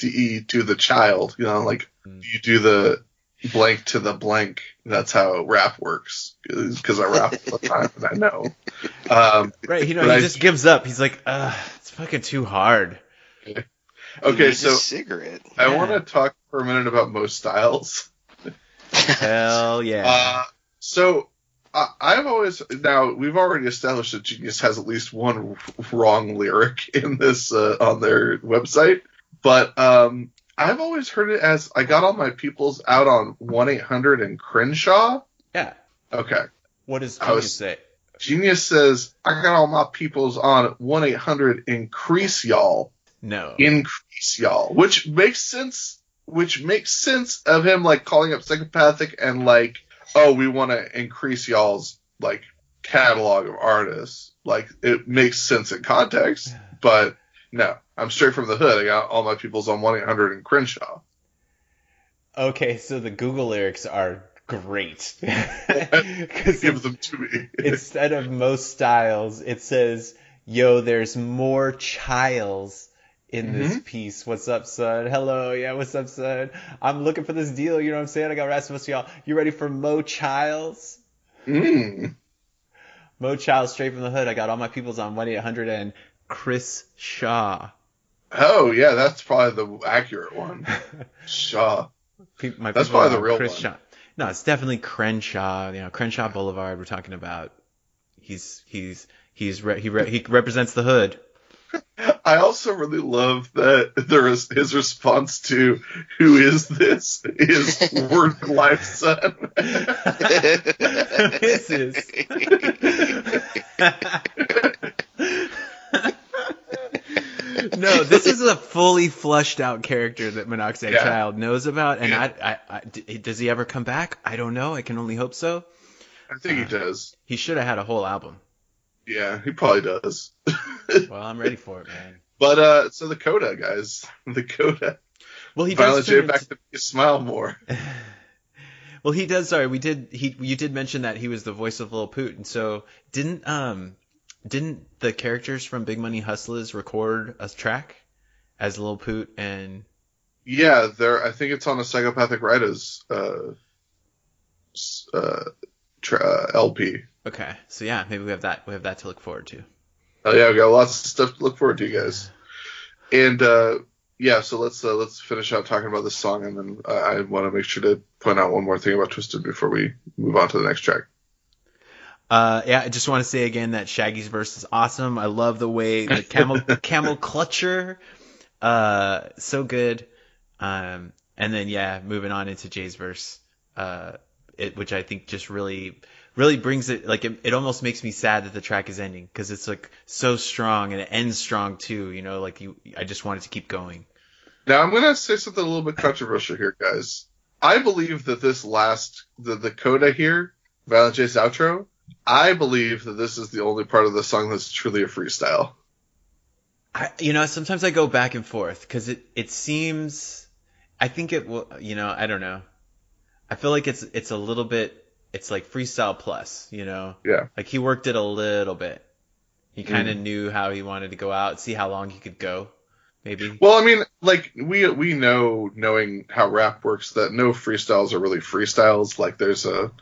to the child. Like you do the blank to the blank. That's how rap works. Because I rap all the time and I know. Right, he just gives up. He's like, it's fucking too hard. Okay, so a cigarette. I want to talk for a minute about most styles. Hell yeah. So I've always, now we've already established that Genius has at least one wrong lyric in this on their website, but I've always heard it as I got all my peoples out on 1-800 and Crenshaw. Yeah. Okay. What does Genius say? Genius says I got all my peoples on 1-800 increase y'all. No. Increase y'all, which makes sense of him like calling up Psychopathic and like, oh, we want to increase y'all's like catalog of artists. Like it makes sense in context, but no, I'm straight from the hood. I got all my peoples on 1-800 and Crenshaw. Okay, so the Google lyrics are great. Give them to me. Instead of most styles, it says, yo, there's more Childs in this piece. What's up, son? Hello, yeah, what's up, son? I'm looking for this deal, you know what I'm saying? I got Rasmus for y'all. You ready for Mo Childs? Mo Childs, straight from the hood. I got all my peoples on 1-800 and Chris Shaw. Oh, yeah, that's probably the accurate one. Shaw. That's probably the real Chris one. Shaw. No, it's definitely Crenshaw. Crenshaw Boulevard. We're talking about. He represents the hood. I also really love that his response to "Who is this?" is "Word Life Son." This is. No, this is a fully fleshed out character that Monoxide Child knows about, and does he ever come back? I don't know. I can only hope so. I think he does. He should have had a whole album. Yeah, he probably does. Well, I'm ready for it, man. But so the coda, guys, the coda. Well, he Violent does J back to make you smile more. Well, he does. Sorry, you did mention that he was the voice of Lil Poot, and so didn't the characters from Big Money Hustlers record a track as Lil Poot and? Yeah, I think it's on a Psychopathic Writers LP. Okay, so yeah, maybe we have that. We have that to look forward to. Oh yeah, we got lots of stuff to look forward to, you guys. And yeah, so let's finish out talking about this song, and then I want to make sure to point out one more thing about Twiztid before we move on to the next track. Yeah, I just want to say again that Shaggy's verse is awesome. I love the way the camel clutcher, so good. And then yeah, moving on into Jay's verse, which I think just really brings it, like it almost makes me sad that the track is ending, because it's like so strong and it ends strong too. Like I just wanted to keep going. Now I'm gonna say something a little bit controversial here, guys. I believe that this the coda here, Violent J's outro, I believe that this is the only part of the song that's truly a freestyle. Sometimes I go back and forth, because it seems, I think it will, I don't know. I feel like it's a little bit, it's like freestyle plus, Yeah. Like he worked it a little bit. He kind of knew how he wanted to go out, see how long he could go, maybe. Well, I mean, like we know, knowing how rap works, that no freestyles are really freestyles. Like there's a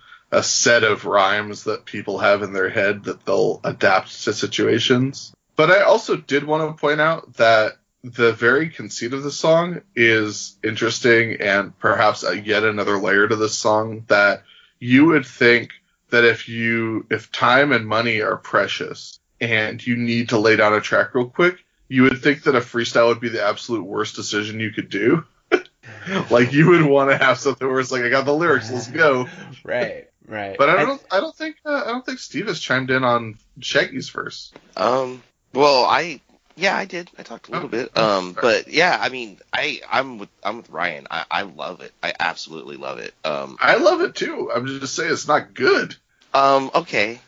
set of rhymes that people have in their head that they'll adapt to situations. But I also did want to point out that the very conceit of the song is interesting, and perhaps yet another layer to this song, that you would think that if time and money are precious and you need to lay down a track real quick, you would think that a freestyle would be the absolute worst decision you could do. Like you would want to have something where it's like, I got the lyrics, let's go. Right. But I don't think Steve has chimed in on Shaggy's verse. Well, I did. I talked a little bit. But yeah, I mean, I'm with Ryan. I love it. I absolutely love it. I love it too. I'm just saying it's not good. Okay.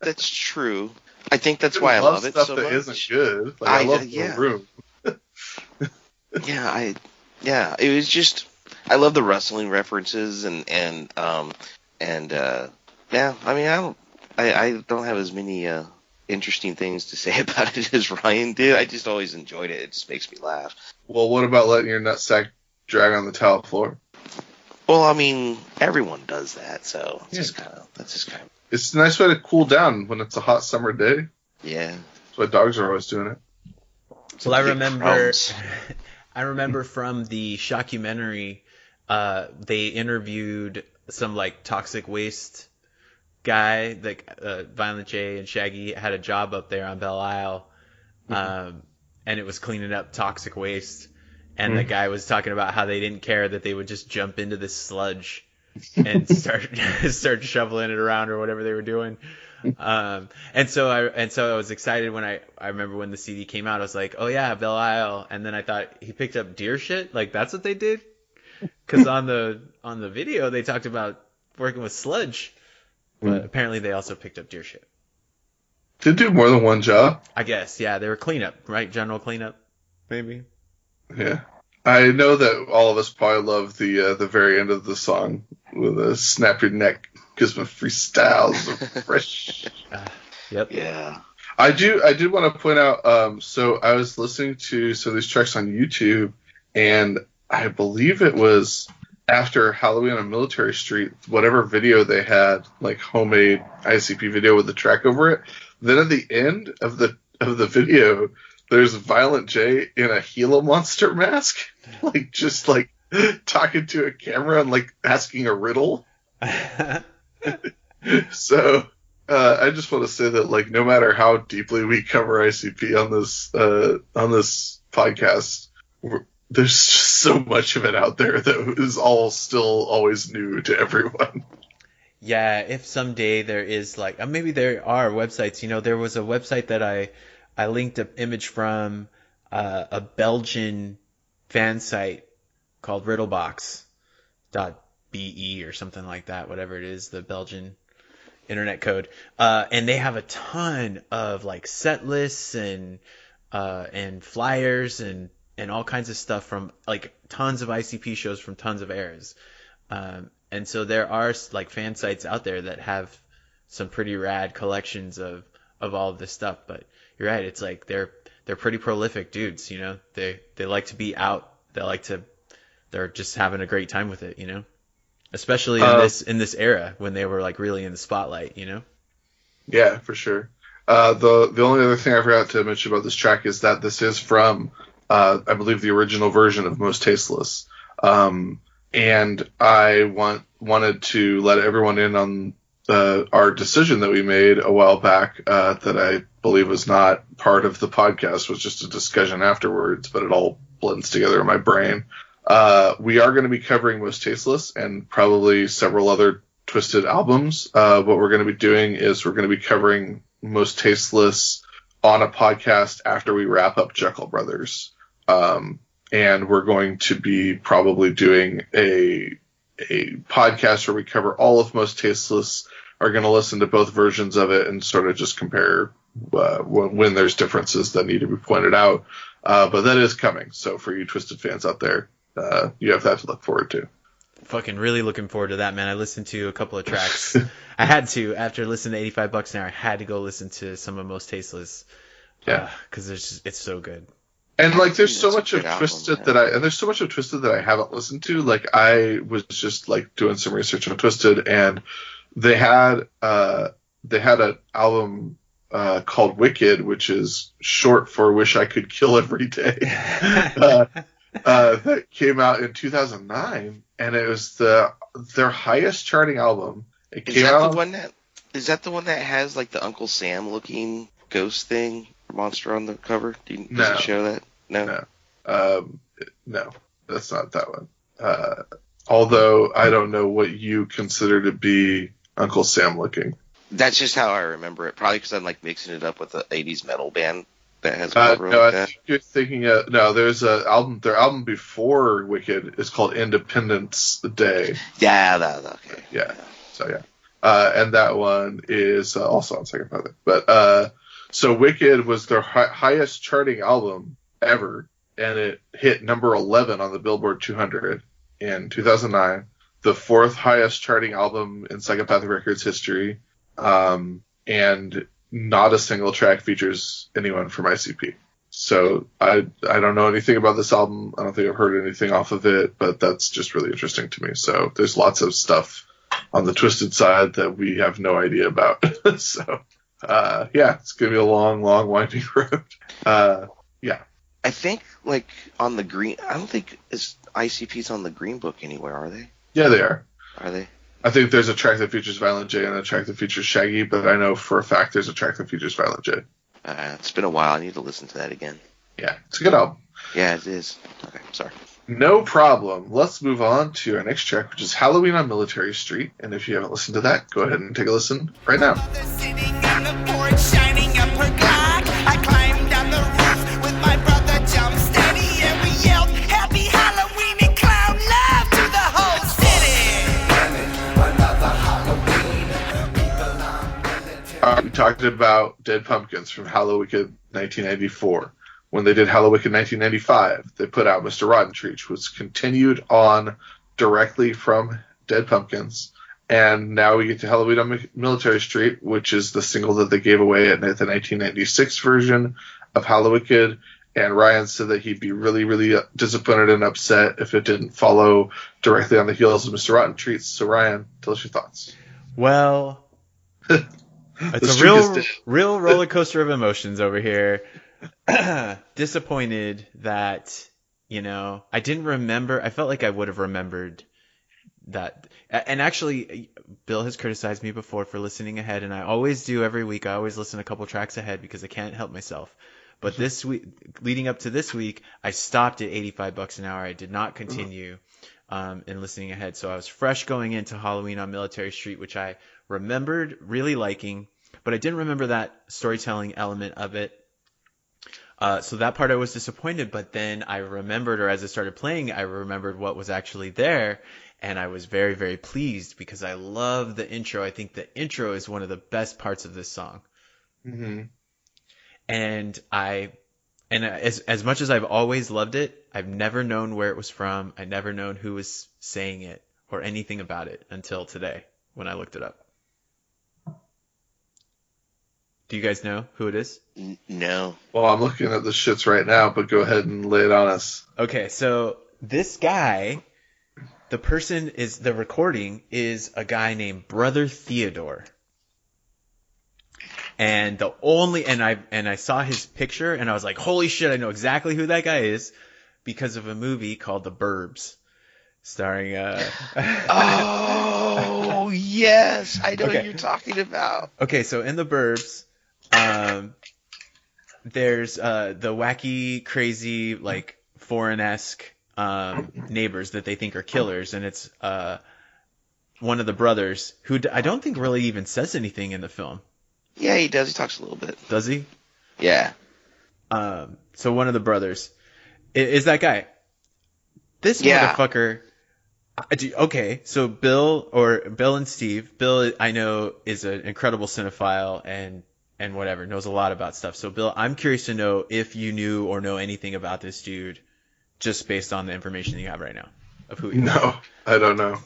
That's true. I think that's why I love it so much. That isn't good. Like, I love The Room. Yeah. It was just, I love the wrestling references and yeah. I mean, I don't have as many interesting things to say about it as Ryan did. I just always enjoyed it. It just makes me laugh. Well, what about letting your nutsack drag on the tile floor? Well, I mean, everyone does that, so that's just kind of. It's a nice way to cool down when it's a hot summer day. Yeah. That's why dogs are always doing it. Well, I remember from the shockumentary, they interviewed some like toxic waste guy, like Violent J and Shaggy had a job up there on Belle Isle, and it was cleaning up toxic waste. And the guy was talking about how they didn't care that they would just jump into this sludge and start shoveling it around or whatever they were doing. And so I was excited when I remember when the CD came out. I was like, oh yeah, Belle Isle. And then I thought he picked up deer shit. Like that's what they did. Because on the video they talked about working with sludge, but apparently they also picked up deer shit. Did do more than one job? I guess, yeah. They were cleanup, right? General cleanup, maybe. Yeah. I know that all of us probably love the very end of the song with a snap your neck gives me freestyles of fresh. Yep. Yeah. I did want to point out, so I was listening to some of these tracks on YouTube, and I believe it was after Halloween on Military Street, whatever video they had, like homemade ICP video with the track over it. Then at the end of the video, there's Violent J in a Gila monster mask, like just like talking to a camera and like asking a riddle. So I just want to say that like no matter how deeply we cover ICP on this podcast, there's just so much of it out there that is all still always new to everyone. Yeah, if someday there is like maybe there are websites. You know, there was a website that I linked an image from a Belgian fan site called riddlebox.be or something like that, whatever it is, the Belgian internet code. And they have a ton of like set lists and flyers and all kinds of stuff from like tons of ICP shows from tons of eras. And so there are like fan sites out there that have some pretty rad collections of all of this stuff, but you're right. It's like they're pretty prolific dudes, you know. They like to be out. They're just having a great time with it, you know. Especially in this era when they were like really in the spotlight, you know. Yeah, for sure. The only other thing I forgot to mention about this track is that this is from I believe the original version of Most Tasteless. And I wanted to let everyone in on our decision that we made a while back that I believe was not part of the podcast, was just a discussion afterwards, but it all blends together in my brain. We are going to be covering Most Tasteless and probably several other Twiztid albums. What we're going to be doing is we're going to be covering Most Tasteless on a podcast after we wrap up Jekyll Brothers. And we're going to be probably doing a podcast where we cover all of Most Tasteless, are going to listen to both versions of it and sort of just compare when there's differences that need to be pointed out. But that is coming. So for you Twiztid fans out there, you have that to look forward to. Fucking really looking forward to that, man. I listened to a couple of tracks. I had to, after listening to $85 an hour, I had to go listen to some of Most Tasteless. Yeah. Because it's so good. And like, there's so much of Twiztid that I haven't listened to. Like, I was just like doing some research on Twiztid, and they had an album called Wicked, which is short for Wish I Could Kill Every Day, that came out in 2009, and it was their highest charting album. Is that the one that has like the Uncle Sam looking ghost thing monster on the cover? Does it show that? No. No, that's not that one. Although I don't know what you consider to be Uncle Sam looking. That's just how I remember it. Probably because I'm like mixing it up with the 80s metal band that has a cover like that. I think you're thinking there's a album. Their album before Wicked is called Independence Day. Yeah, okay. Yeah. So yeah. And that one is also on Second Father. But so Wicked was their highest charting album ever, and it hit number 11 on the Billboard 200 in 2009. The fourth highest charting album in Psychopathic Records history. And not a single track features anyone from ICP. So I don't know anything about this album. I don't think I've heard anything off of it, but that's just really interesting to me. So there's lots of stuff on the Twiztid side that we have no idea about. So yeah, it's gonna be a long, winding road. Yeah. I think like on the green. I don't think ICP's on the Green Book anywhere, are they? Yeah, they are. Are they? I think there's a track that features Violent J and a track that features Shaggy, but I know for a fact there's a track that features Violent J. It's been a while. I need to listen to that again. Yeah, it's a good album. Yeah, it is. Okay, sorry. No problem. Let's move on to our next track, which is Halloween on Military Street. And if you haven't listened to that, go ahead and take a listen right now. Sitting on the porch, shining up her Glock. I climbed down the roof with my brother, jump steady, and we yelled, "Happy Halloween and clown love to the whole city." We talked about Dead Pumpkins from Hallowicked 1994. When they did Hallowicked 1995, they put out Mr. Rotten Tree, which was continued on directly from Dead Pumpkins. And now we get to Halloween on Military Street, which is the single that they gave away at the 1996 version of Hallowicked. And Ryan said that he'd be really, really disappointed and upset if it didn't follow directly on the heels of Mr. Rotten Treats. So Ryan, tell us your thoughts. Well, it's a real roller coaster of emotions over here. Disappointed that, I didn't remember. I felt like I would have remembered that. And actually, Bill has criticized me before for listening ahead, and I always do every week. I always listen a couple tracks ahead because I can't help myself. But this week, leading up to this week, I stopped at $85 an hour. I did not continue in listening ahead. So I was fresh going into Halloween on Military Street, which I remembered really liking, but I didn't remember that storytelling element of it. So that part I was disappointed, but then I remembered, or as I started playing, I remembered what was actually there, and I was very, very pleased because I love the intro. I think the intro is one of the best parts of this song. Mm-hmm. And as much as I've always loved it, I've never known where it was from. I never known who was saying it or anything about it until today when I looked it up. Do you guys know who it is? No. Well, I'm looking at the shits right now, but go ahead and lay it on us. Okay, so this guy, the recording is a guy named Brother Theodore. And I saw his picture and I was like, holy shit, I know exactly who that guy is because of a movie called The Burbs. Starring Oh yes, I know what you're talking about. Okay, so in The Burbs, there's the wacky, crazy, like foreign-esque neighbors that they think are killers, and it's one of the brothers who I don't think really even says anything in the film. Yeah, he does. He talks a little bit. Does he? Yeah. So one of the brothers is that guy. This motherfucker. Okay, so Bill and Steve. Bill, I know, is an incredible cinephile and whatever, knows a lot about stuff. So Bill, I'm curious to know if you knew or know anything about this dude, just based on the information you have right now of who he is. No, I don't know.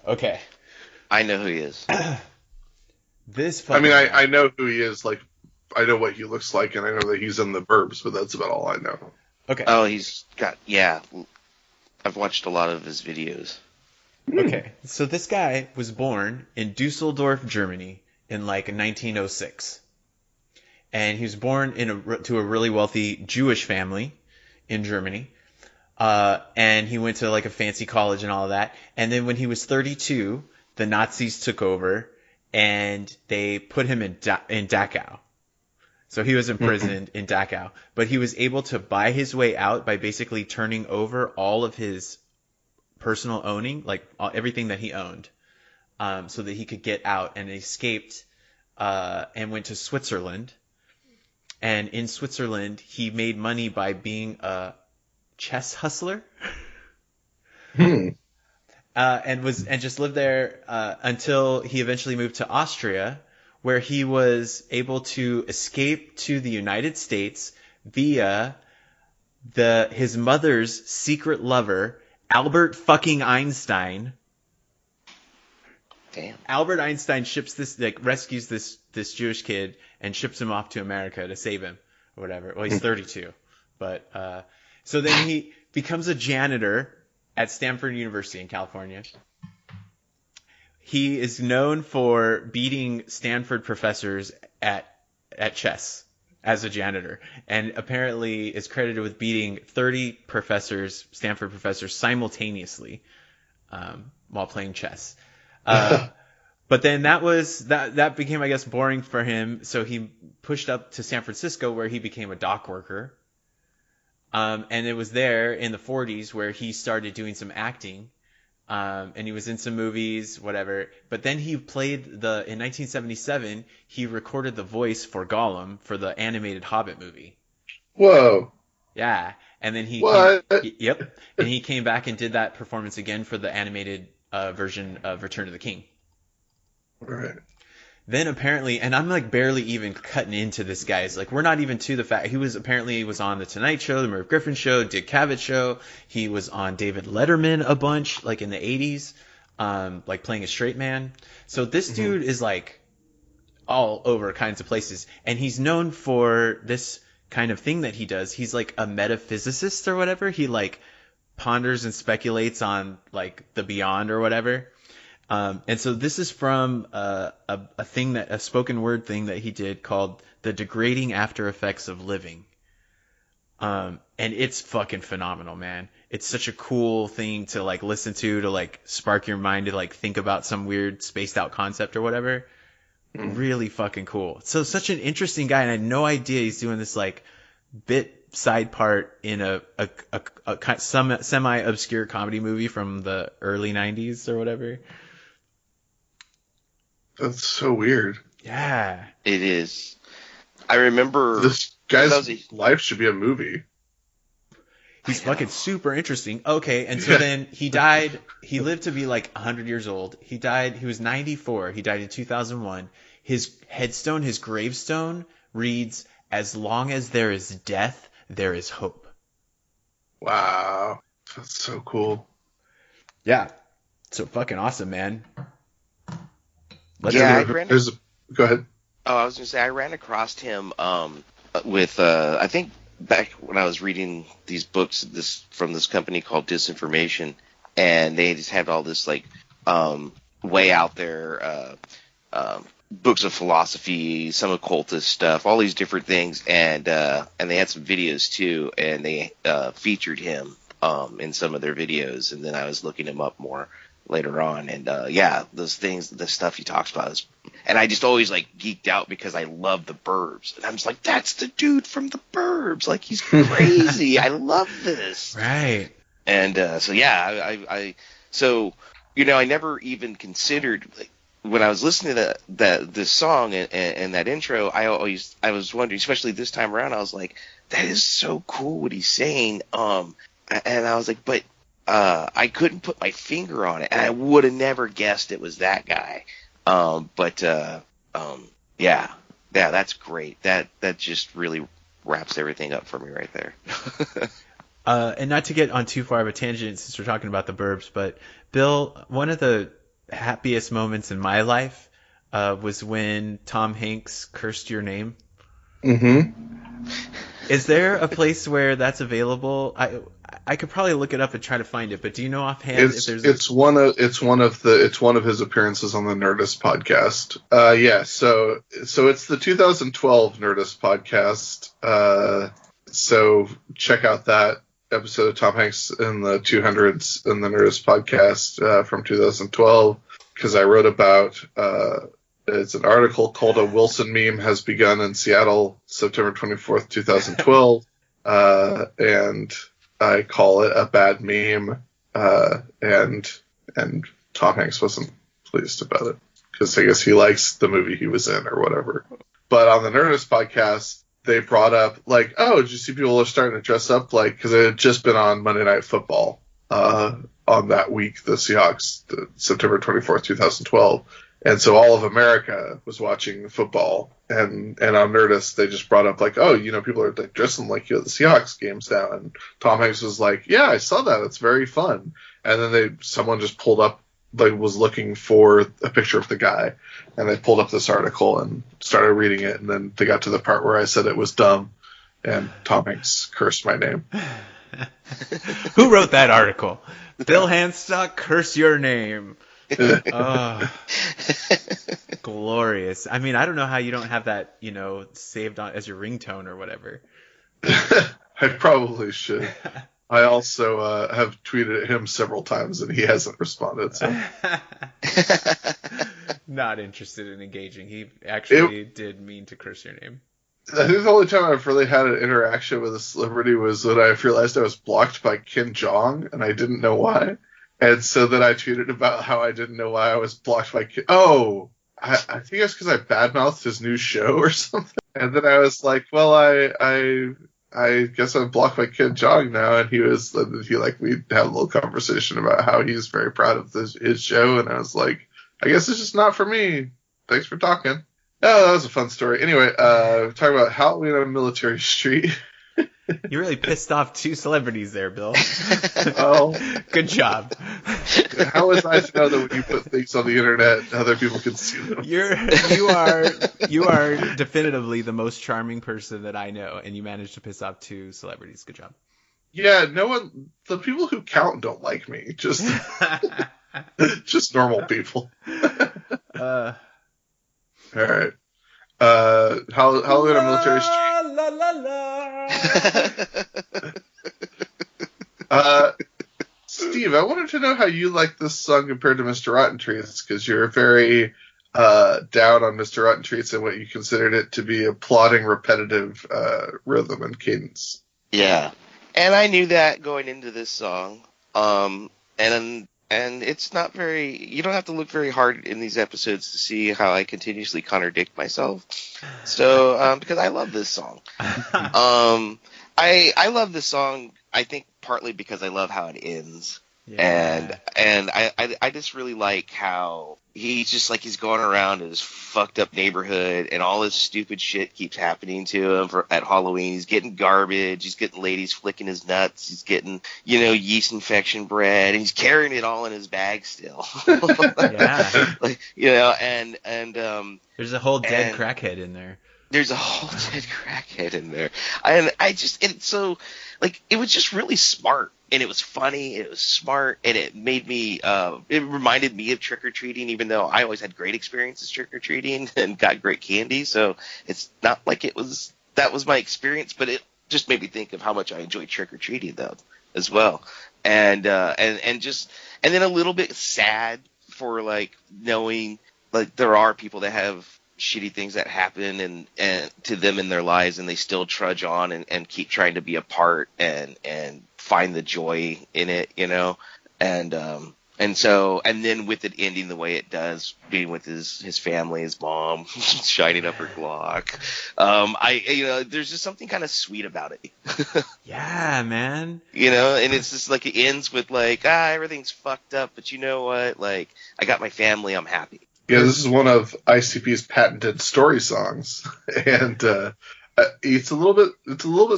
Okay. I know who he is. I know who he is. Like, I know what he looks like, and I know that he's in The Burbs, but that's about all I know. Okay. Oh, I've watched a lot of his videos. Okay, so this guy was born in Dusseldorf, Germany, in like 1906, and he was born to a really wealthy Jewish family in Germany, and he went to like a fancy college and all of that. And then when he was 32, the Nazis took over, and they put him in Dachau. So he was imprisoned in Dachau, but he was able to buy his way out by basically turning over all of his personal owning, like everything that he owned, so that he could get out, and escaped and went to Switzerland. And in Switzerland, he made money by being a chess hustler. And just lived there until he eventually moved to Austria, where he was able to escape to the United States via his mother's secret lover, Albert fucking Einstein. Damn. Albert Einstein rescues this this Jewish kid and ships him off to America to save him or whatever. Well, he's 32, but so then he becomes a janitor at Stanford University in California. He is known for beating Stanford professors at chess as a janitor, and apparently is credited with beating 30 Stanford professors simultaneously while playing chess. But then that became, I guess, boring for him, so he pushed up to San Francisco, where he became a dock worker. And it was there in the 40s where he started doing some acting. And he was in some movies, whatever. But then he played in 1977, he recorded the voice for Gollum for the animated Hobbit movie. Whoa. Yeah. And then yep. And he came back and did that performance again for the animated version of Return of the King. Right. Then apparently, and I'm like barely even cutting into this guy's, like, we're not even to the fact, he was on The Tonight Show, The Merv Griffin Show, Dick Cavett Show. He was on David Letterman a bunch, like in the 80s, like playing a straight man. So this dude is like all over kinds of places, and he's known for this kind of thing that he does. He's like a metaphysicist or whatever. He like ponders and speculates on like the beyond or whatever. And so this is from a spoken word thing that he did called The Degrading After Effects of Living. And it's fucking phenomenal, man. It's such a cool thing to like listen to like spark your mind to like think about some weird spaced out concept or whatever. Really fucking cool. So such an interesting guy, and I had no idea he's doing this like bit side part in a semi obscure comedy movie from the early 90s or whatever. That's so weird. Yeah. It is. I remember this guy's life should be a movie. He's fucking super interesting. Okay, and so then he died. He lived to be like 100 years old. He died. He was 94. He died in 2001. His headstone, his gravestone reads, "As long as there is death, there is hope." Wow. That's so cool. Yeah. So fucking awesome, man. Go ahead. Oh, I was going to say, I ran across him with, I think back when I was reading these books from this company called Disinformation, and they just had all this, like, way out there books of philosophy, some occultist stuff, all these different things, and they had some videos, too, and they featured him in some of their videos, and then I was looking him up more later on, and those things, the stuff he talks about is, and I just always like geeked out because I love The Burbs, and I'm just like, that's the dude from The Burbs, like he's crazy. I love this, right? And so I never even considered, like, when I was listening to this song and that intro, I was wondering, especially this time around, I was like, that is so cool what he's saying, and I was like, but I couldn't put my finger on it, and I would have never guessed it was that guy. That's great. That just really wraps everything up for me right there. And not to get on too far of a tangent since we're talking about The Burbs, but Bill, one of the happiest moments in my life was when Tom Hanks cursed your name. Mm-hmm. Is there a place where that's available? I could probably look it up and try to find it, but do you know offhand if there's? It's one of his appearances on the Nerdist podcast. So it's the 2012 Nerdist podcast. So check out that episode of Tom Hanks in the 200s in the Nerdist podcast from 2012, because I wrote about. It's an article called "A Wilson Meme Has Begun in Seattle, September 24th, 2012," and I call it a bad meme, and Tom Hanks wasn't pleased about it because I guess he likes the movie he was in or whatever. But on the Nerdist podcast, they brought up like, oh, did you see people are starting to dress up like, because it had just been on Monday Night Football on that week, the Seahawks, September 24th, 2012. And so all of America was watching football, and on Nerdist they just brought up like, oh, people are like dressing like the Seahawks games now, and Tom Hanks was like, yeah, I saw that, it's very fun. And then someone just pulled up was looking for a picture of the guy, and they pulled up this article and started reading it, and then they got to the part where I said it was dumb, and Tom Hanks cursed my name. Who wrote that article? Bill Handstock, curse your name. Oh, glorious. I mean, I don't know how you don't have that, saved on as your ringtone or whatever. I probably should. I also have tweeted at him several times, and he hasn't responded. So. Not interested in engaging. He actually did mean to curse your name. I think the only time I've really had an interaction with a celebrity was when I realized I was blocked by Kim Jong, and I didn't know why. And so then I tweeted about how I didn't know why I was blocked by Kim. Oh, I think it's because I badmouthed his new show or something. And then I was like, well, I guess I'm blocked by Kim Jong now. And we had a little conversation about how he's very proud of his show. And I was like, I guess it's just not for me. Thanks for talking. Oh, that was a fun story. Anyway, talking about Halloween on Military Street. You really pissed off two celebrities there, Bill. Oh, good job. How was I to know that when you put things on the internet, other people can see them? You are definitively the most charming person that I know, and you managed to piss off two celebrities. Good job. Yeah, the people who count don't like me. Just normal people. All right. Halloween on Military Street. La, la, la. Steve, I wanted to know how you like this song compared to Mr. Rotten Treats, because you're very down on Mr. Rotten Treats and what you considered it to be a plodding, repetitive rhythm and cadence. Yeah, and I knew that going into this song. And it's not very, you don't have to look very hard in these episodes to see how I continuously contradict myself. So, because I love this song. I love this song, I think partly because I love how it ends. Yeah. And I just really like how he's just like, he's going around in this fucked up neighborhood and all this stupid shit keeps happening to him at Halloween. He's getting garbage. He's getting ladies flicking his nuts. He's getting, yeast infection bread, and he's carrying it all in his bag still. Yeah. There's a whole dead crackhead in there. There's a whole dead crackhead in there. And it was just really smart. And it was funny, it was smart, and it made me, it reminded me of trick-or-treating, even though I always had great experiences trick-or-treating and got great candy. So it's not like that was my experience, but it just made me think of how much I enjoy trick-or-treating though, as well. And then a little bit sad for knowing there are people that have shitty things that happen and to them in their lives, and they still trudge on and keep trying to be a part and find the joy in it, and then with it ending the way it does, being with his family, his mom, shining up her Glock, there's just something kind of sweet about it. Yeah, man. And it's just it ends with everything's fucked up, but you know what? I got my family, I'm happy. Yeah, this is one of ICP's patented story songs, and it's a little bit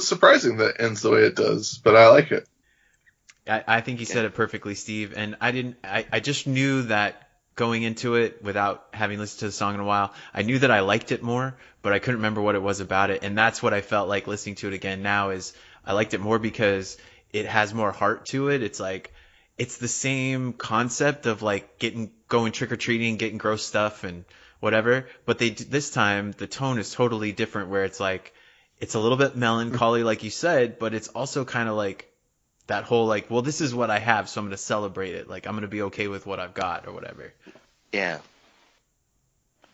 surprising that it ends the way it does, but I like it. I think you said it perfectly, Steve, and I just knew that going into it without having listened to the song in a while. I knew that I liked it more, but I couldn't remember what it was about it, and that's what I felt like listening to it again now is I liked it more because it has more heart to it. It's the same concept of going trick-or-treating, getting gross stuff and whatever, but this time the tone is totally different, where it's it's a little bit melancholy like you said, but it's also kind of that whole well, this is what I have, so I'm going to celebrate it. I'm going to be okay with what I've got or whatever. Yeah.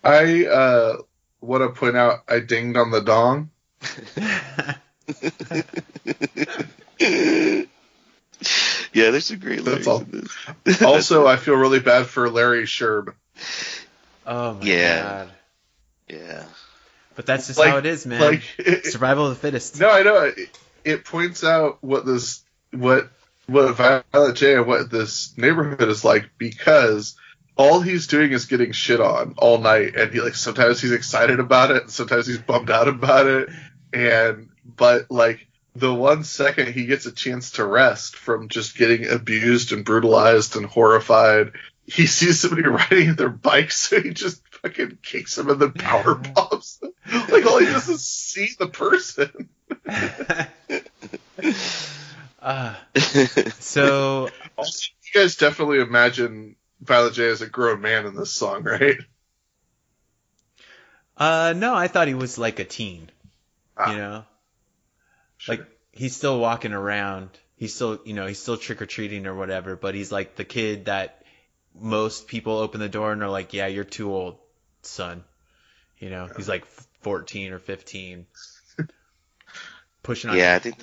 I want to point out I dinged on the dong. Yeah, there's some great lyrics in this. Also, I feel really bad for Larry Sherb. Oh my god. Yeah. But that's just how it is, man. Survival of the fittest. No, I know. It points out what Violet J and what this neighborhood is like, because all he's doing is getting shit on all night, and sometimes he's excited about it, and sometimes he's bummed out about it, but the 1 second he gets a chance to rest from just getting abused and brutalized and horrified, he sees somebody riding their bike, so he just fucking kicks him and then power bombs. Like, all he does is see the person. So Also, you guys definitely imagine Violent J as a grown man in this song, right? no, I thought he was like a teen. You know? Sure. Like, he's still walking around. He's still, he's still trick-or-treating or whatever, but he's like the kid that most people open the door and are like, yeah, you're too old, son. He's like 14 or 15. Pushing on. Yeah, I think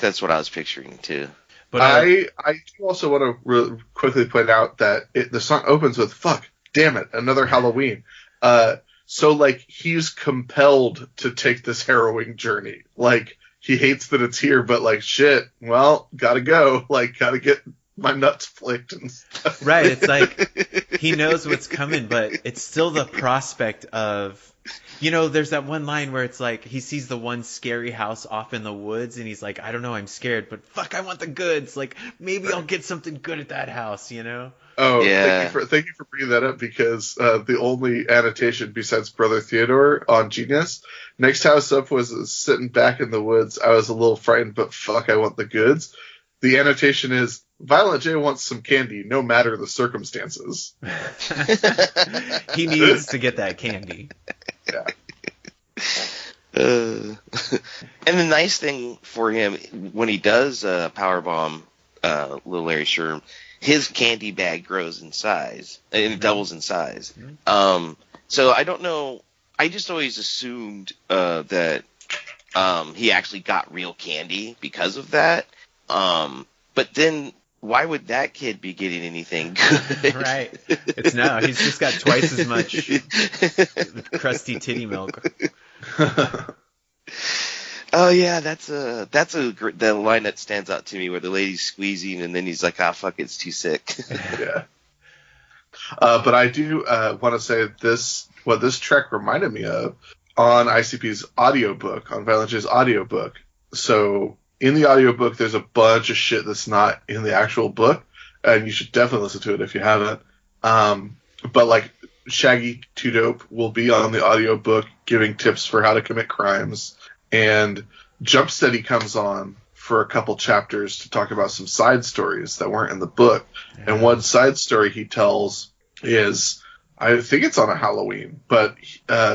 that's what I was picturing too. But I do also want to really quickly point out that the song opens with "fuck, damn it, another Halloween." So like he's compelled to take this harrowing journey. Like he hates that it's here, but like shit, well, gotta go. Like gotta get my nuts flicked and stuff. Right. It's like he knows what's coming, but it's still the prospect of. There's that one line where it's like he sees the one scary house off in the woods and he's like, I don't know, I'm scared, but fuck, I want the goods. Like maybe I'll get something good at that house, Oh, yeah. Thank you for bringing that up because the only annotation besides Brother Theodore on Genius, next house up was sitting back in the woods. I was a little frightened, but fuck, I want the goods. The annotation is Violent J wants some candy, no matter the circumstances. He needs to get that candy. Yeah. And the nice thing for him when he does powerbomb little Larry Sherm, his candy bag grows in size and it doubles in size. So I don't know. I just always assumed that he actually got real candy because of that. But then why would that kid be getting anything good? Right. He's just got twice as much crusty titty milk. Oh yeah, that's the line that stands out to me where the lady's squeezing and then he's like, ah, fuck, it's too sick. Yeah. But I do want to say what this track reminded me of on ICP's audiobook, on Violent J's audiobook. So in the audiobook, there's a bunch of shit that's not in the actual book, and you should definitely listen to it if you haven't. But like Shaggy 2 Dope will be on the audiobook giving tips for how to commit crimes, and Jumpsteady comes on for a couple chapters to talk about some side stories that weren't in the book. Yeah. And one side story he tells is, I think it's on a Halloween, but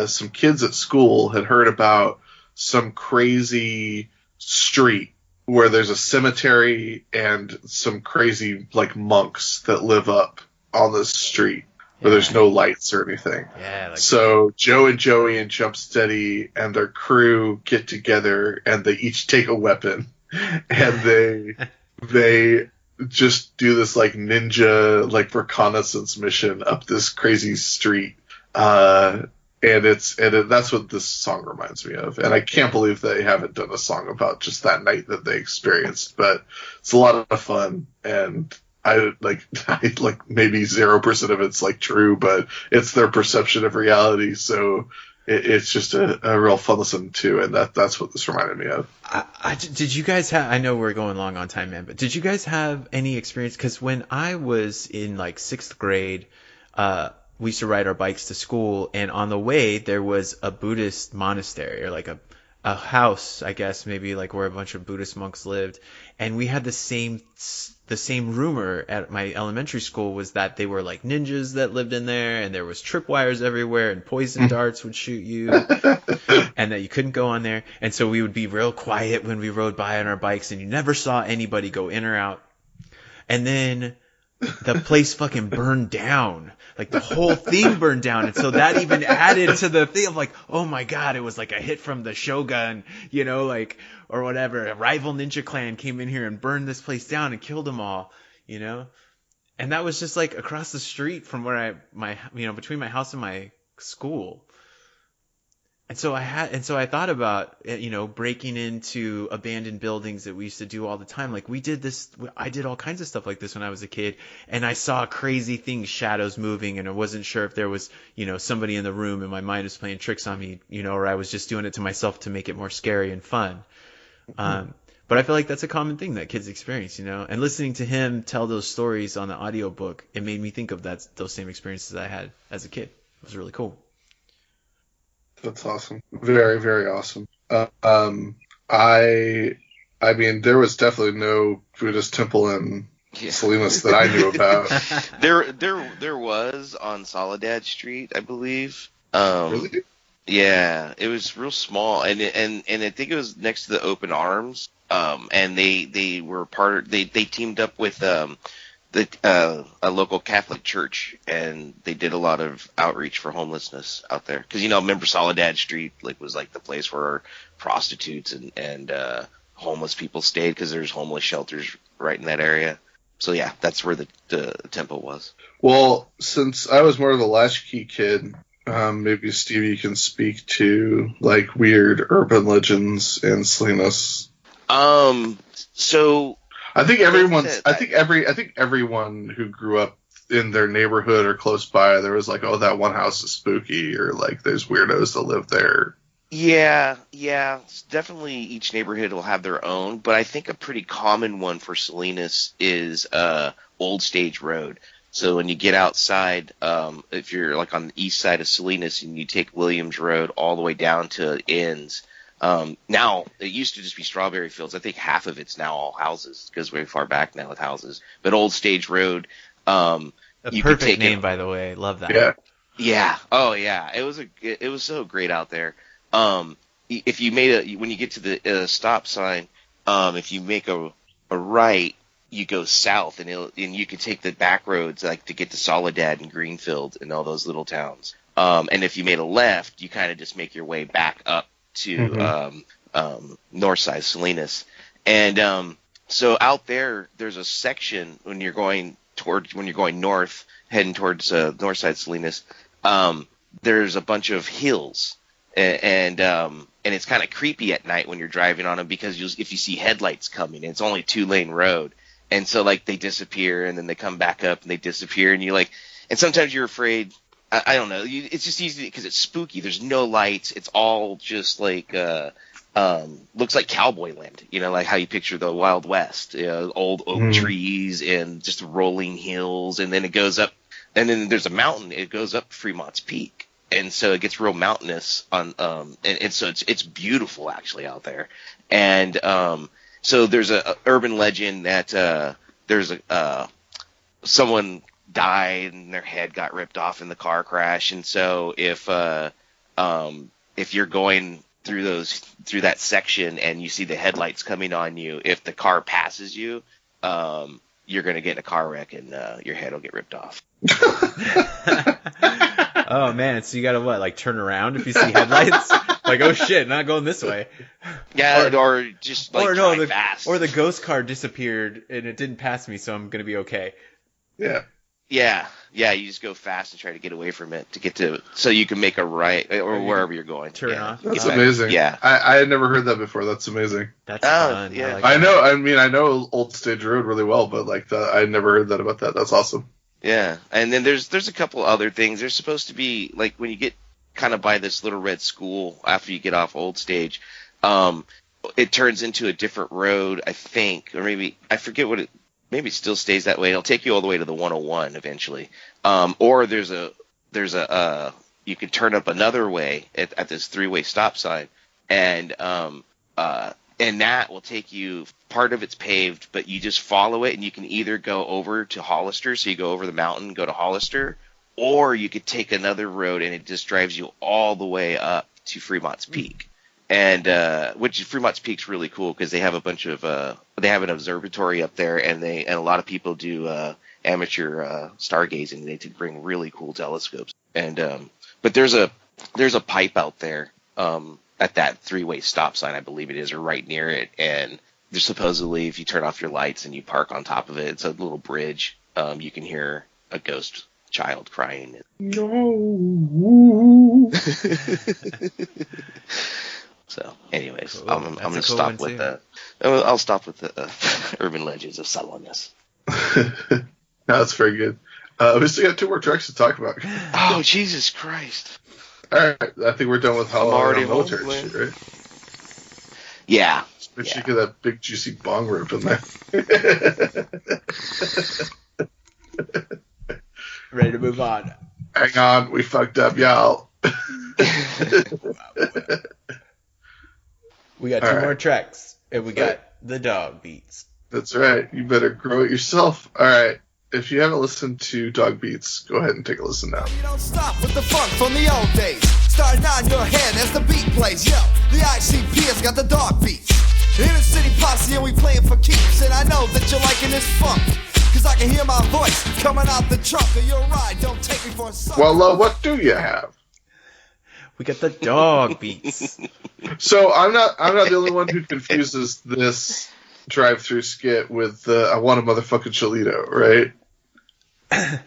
some kids at school had heard about some crazy street where there's a cemetery and some crazy like monks that live up on this street where there's no lights or anything. Yeah. So Joe and Joey and Jumpsteady and their crew get together and they each take a weapon and they just do this like ninja like reconnaissance mission up this crazy street. And that's what this song reminds me of. And I can't believe they haven't done a song about just that night that they experienced, but it's a lot of fun. And I like maybe 0% of it's like true, but it's their perception of reality. So it's just a real fun listen to. And that's what this reminded me of. Did you guys have, I know we're going long on time, man, but did you guys have any experience? Cause when I was in like 6th grade, we used to ride our bikes to school, and on the way there was a Buddhist monastery, or like a house, I guess, maybe like where a bunch of Buddhist monks lived. And we had the same rumor at my elementary school was that they were like ninjas that lived in there, and there was tripwires everywhere, and poison darts would shoot you, and that you couldn't go on there. And so we would be real quiet when we rode by on our bikes, and you never saw anybody go in or out. And then the place fucking burned down. Like the whole thing burned down. And so that even added to the thing of like, oh my God, it was like a hit from the Shogun, like, or whatever. A rival ninja clan came in here and burned this place down and killed them all, And that was just like across the street from where between my house and my school. And so I thought about, breaking into abandoned buildings that we used to do all the time. Like I did all kinds of stuff like this when I was a kid, and I saw crazy things, shadows moving, and I wasn't sure if there was, somebody in the room and my mind was playing tricks on me, or I was just doing it to myself to make it more scary and fun. But I feel like that's a common thing that kids experience, And listening to him tell those stories on the audiobook, it made me think of those same experiences I had as a kid. It was really cool. That's awesome. Very, very awesome. I mean, there was definitely no Buddhist temple in Salinas that I knew about. There was on Soledad Street, I believe. Really? Yeah, it was real small, and I think it was next to the Open Arms. And they were they teamed up with a local Catholic church, and they did a lot of outreach for homelessness out there. Because remember Soledad Street was the place where prostitutes and homeless people stayed, because there's homeless shelters right in that area. So yeah, that's where the temple was. Well, since I was more of a latchkey kid, maybe Stevie can speak to weird urban legends in Salinas. So I think everyone who grew up in their neighborhood or close by, there was that one house is spooky, or there's weirdos that live there. Yeah, definitely each neighborhood will have their own, but I think a pretty common one for Salinas is Old Stage Road. So when you get outside, if you're on the east side of Salinas and you take Williams Road all the way down to Inns, now it used to just be strawberry fields. I think half of it's now all houses. It goes very far back now with houses. But Old Stage Road, a perfect name, by the way. Love that. Yeah. Yeah. Oh yeah. It was so great out there. If you when you get to the stop sign, if you make a right, you go south, and you can take the back roads to get to Soledad and Greenfield and all those little towns. And if you made a left, you kind of just make your way back up to north side Salinas. And so out there's a section when you're going north, heading towards north side Salinas. There's a bunch of hills, and it's kind of creepy at night when you're driving on them, because if you see headlights coming, it's only 2-lane road, and so they disappear, and then they come back up and they disappear, and and sometimes you're afraid. I don't know. It's just easy because it's spooky. There's no lights. It's all just looks like cowboy land. How you picture the Wild West. Old oak trees and just rolling hills, and then it goes up, and then there's a mountain. It goes up Fremont's Peak, and so it gets real mountainous on. And so it's beautiful actually out there. And so there's a urban legend that there's someone died and their head got ripped off in the car crash, and so if you're going through that section and you see the headlights coming on you, if the car passes you, you're gonna get in a car wreck and your head will get ripped off. Oh man, so you gotta turn around if you see headlights? Oh shit, not going this way. Yeah, or just drive fast. Or the ghost car disappeared and it didn't pass me, so I'm gonna be okay. Yeah. You just go fast and try to get away from it so you can make a right or wherever you're going. Turn off. That's amazing. Yeah, I had never heard that before. That's amazing. That's fun. Yeah. I know Old Stage Road really well, but I never heard that about that. That's awesome. Yeah, and then there's a couple other things. There's supposed to be when you get kind of by this little red school after you get off Old Stage, it turns into a different road, I think, or maybe I forget what it. Maybe it still stays that way. It'll take you all the way to the 101 eventually. Or there's a you can turn up another way at this 3-way stop sign, and that will take you. Part of it's paved, but you just follow it, and you can either go over to Hollister, so you go over the mountain, go to Hollister, or you could take another road, and it just drives you all the way up to Fremont's Peak. And which Fremont's Peak's really cool because they have a bunch of they have an observatory up there, and a lot of people do amateur stargazing. They bring really cool telescopes. And but there's a pipe out there at that 3-way stop sign, I believe it is, or right near it. And there's supposedly, if you turn off your lights and you park on top of it, it's a little bridge. You can hear a ghost child crying. No. So, anyways, Cool. I'm going to stop with the. I'll stop with the urban legends of Salinas. No, that's very good. We still got 2 more tracks to talk about. Oh, Jesus Christ! All right, I think we're done with how I'm already military home, shit, right? Yeah. Make sure you get that big juicy bong rip in there. Ready to move on. Hang on, we fucked up, y'all. We got two more tracks, and we got the dog beats. That's right. You better grow it yourself. All right. If you haven't listened to Dog Beats, go ahead and take a listen now. You don't stop with the funk from the old days. Starting on your head as the beat plays. Yo, the ICP has got the dog beats. Inner city posse and we playing for keeps. And I know that you're liking this funk. Cause I can hear my voice coming out the trunk of your ride. Don't take me for a sucker. Well, what do you have? We got the dog beats. So I'm not the only one who confuses this drive-through skit with I want a motherfucking Cholito, right?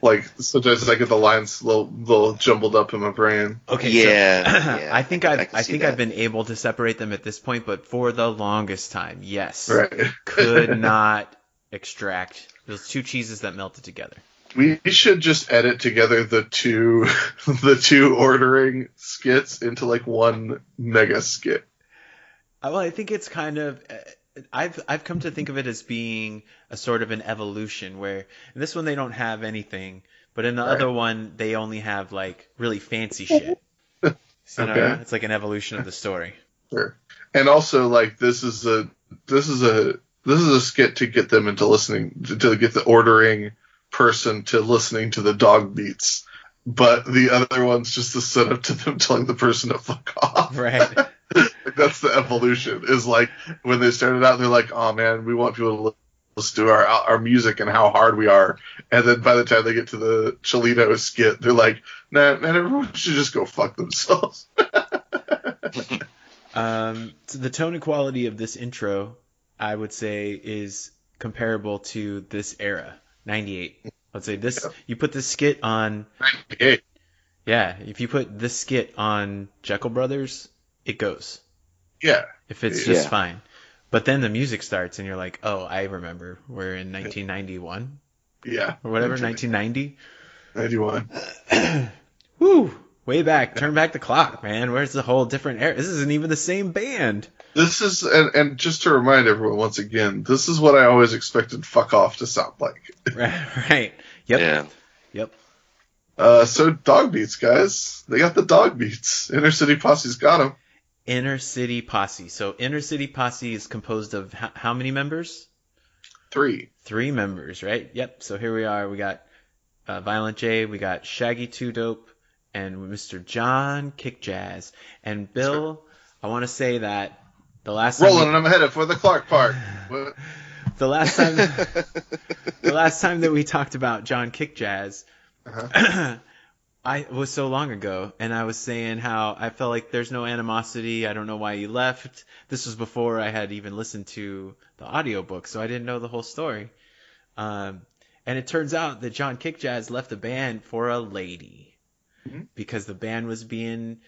Like sometimes I get the lines a little jumbled up in my brain. Okay, Yeah. so I think that. I've been able to separate them at this point, but for the longest time, yes, Right. could not extract those two cheeses that melted together. We should just edit together the two ordering skits into like one mega skit. Well, I think it's kind of. I've come to think of it as being a sort of an evolution where in this one they don't have anything, but in the other one they only have like really fancy shit. So, Okay. it's like an evolution of the story. Sure. And also like this is a skit to get them into listening to get the ordering person to listening to the dog beats. But the other one's just a setup to them telling the person to fuck off. Right. Like that's the evolution. Is like when they started out, they're like, "Oh man, we want people to listen to our music and how hard we are." And then by the time they get to the Cholito skit, they're like, "Nah, man, everyone should just go fuck themselves." So the tone and quality of this intro, I would say, is comparable to this era, 98. I'd say this. You put this skit on. 98. Yeah, if you put this skit on Jekyll Brothers, it goes. Yeah. If it's just fine. But then the music starts and you're like, oh, I remember. We're in 1991? Yeah. Or whatever, 1990? 91. Woo! Way back. Turn back the clock, man. Where's the whole different era? This isn't even the same band. This is, and just to remind everyone once again, this is what I always expected "fuck off" to sound like. Right. Yep. Yeah. Yep. So dog beats, guys. They got the dog beats. Inner City Posse's got them. Inner City Posse. So Inner City Posse is composed of how many members? 3. 3 members, right? Yep. So here we are. We got Violent J. We got Shaggy 2 Dope and Mr. John Kick Jazz. And Bill, I want to say that the last time Rolling, and I'm headed for the Clark part. What? the last time that we talked about John Kick Jazz, it was so long ago, and I was saying how I felt like there's no animosity. I don't know why you left. This was before I had even listened to the audiobook, so I didn't know the whole story. And it turns out that John Kick Jazz left the band for a lady because the band was being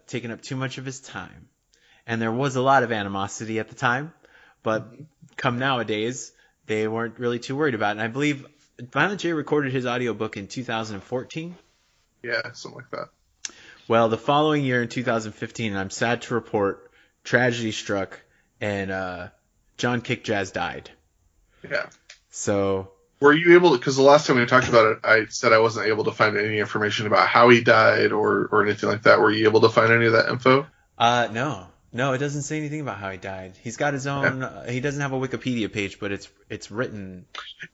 taking up too much of his time. And there was a lot of animosity at the time, but come nowadays, they weren't really too worried about it. And I believe Violent J recorded his audiobook in 2014. Yeah, something like that. Well, the following year in 2015, I'm sad to report, tragedy struck, and John Kick Jazz died. Yeah. So... Were you able to, because the last time we talked about it, I said I wasn't able to find any information about how he died or anything like that. Were you able to find any of that info? No, it doesn't say anything about how he died. He's got his own. He doesn't have a Wikipedia page, but it's written.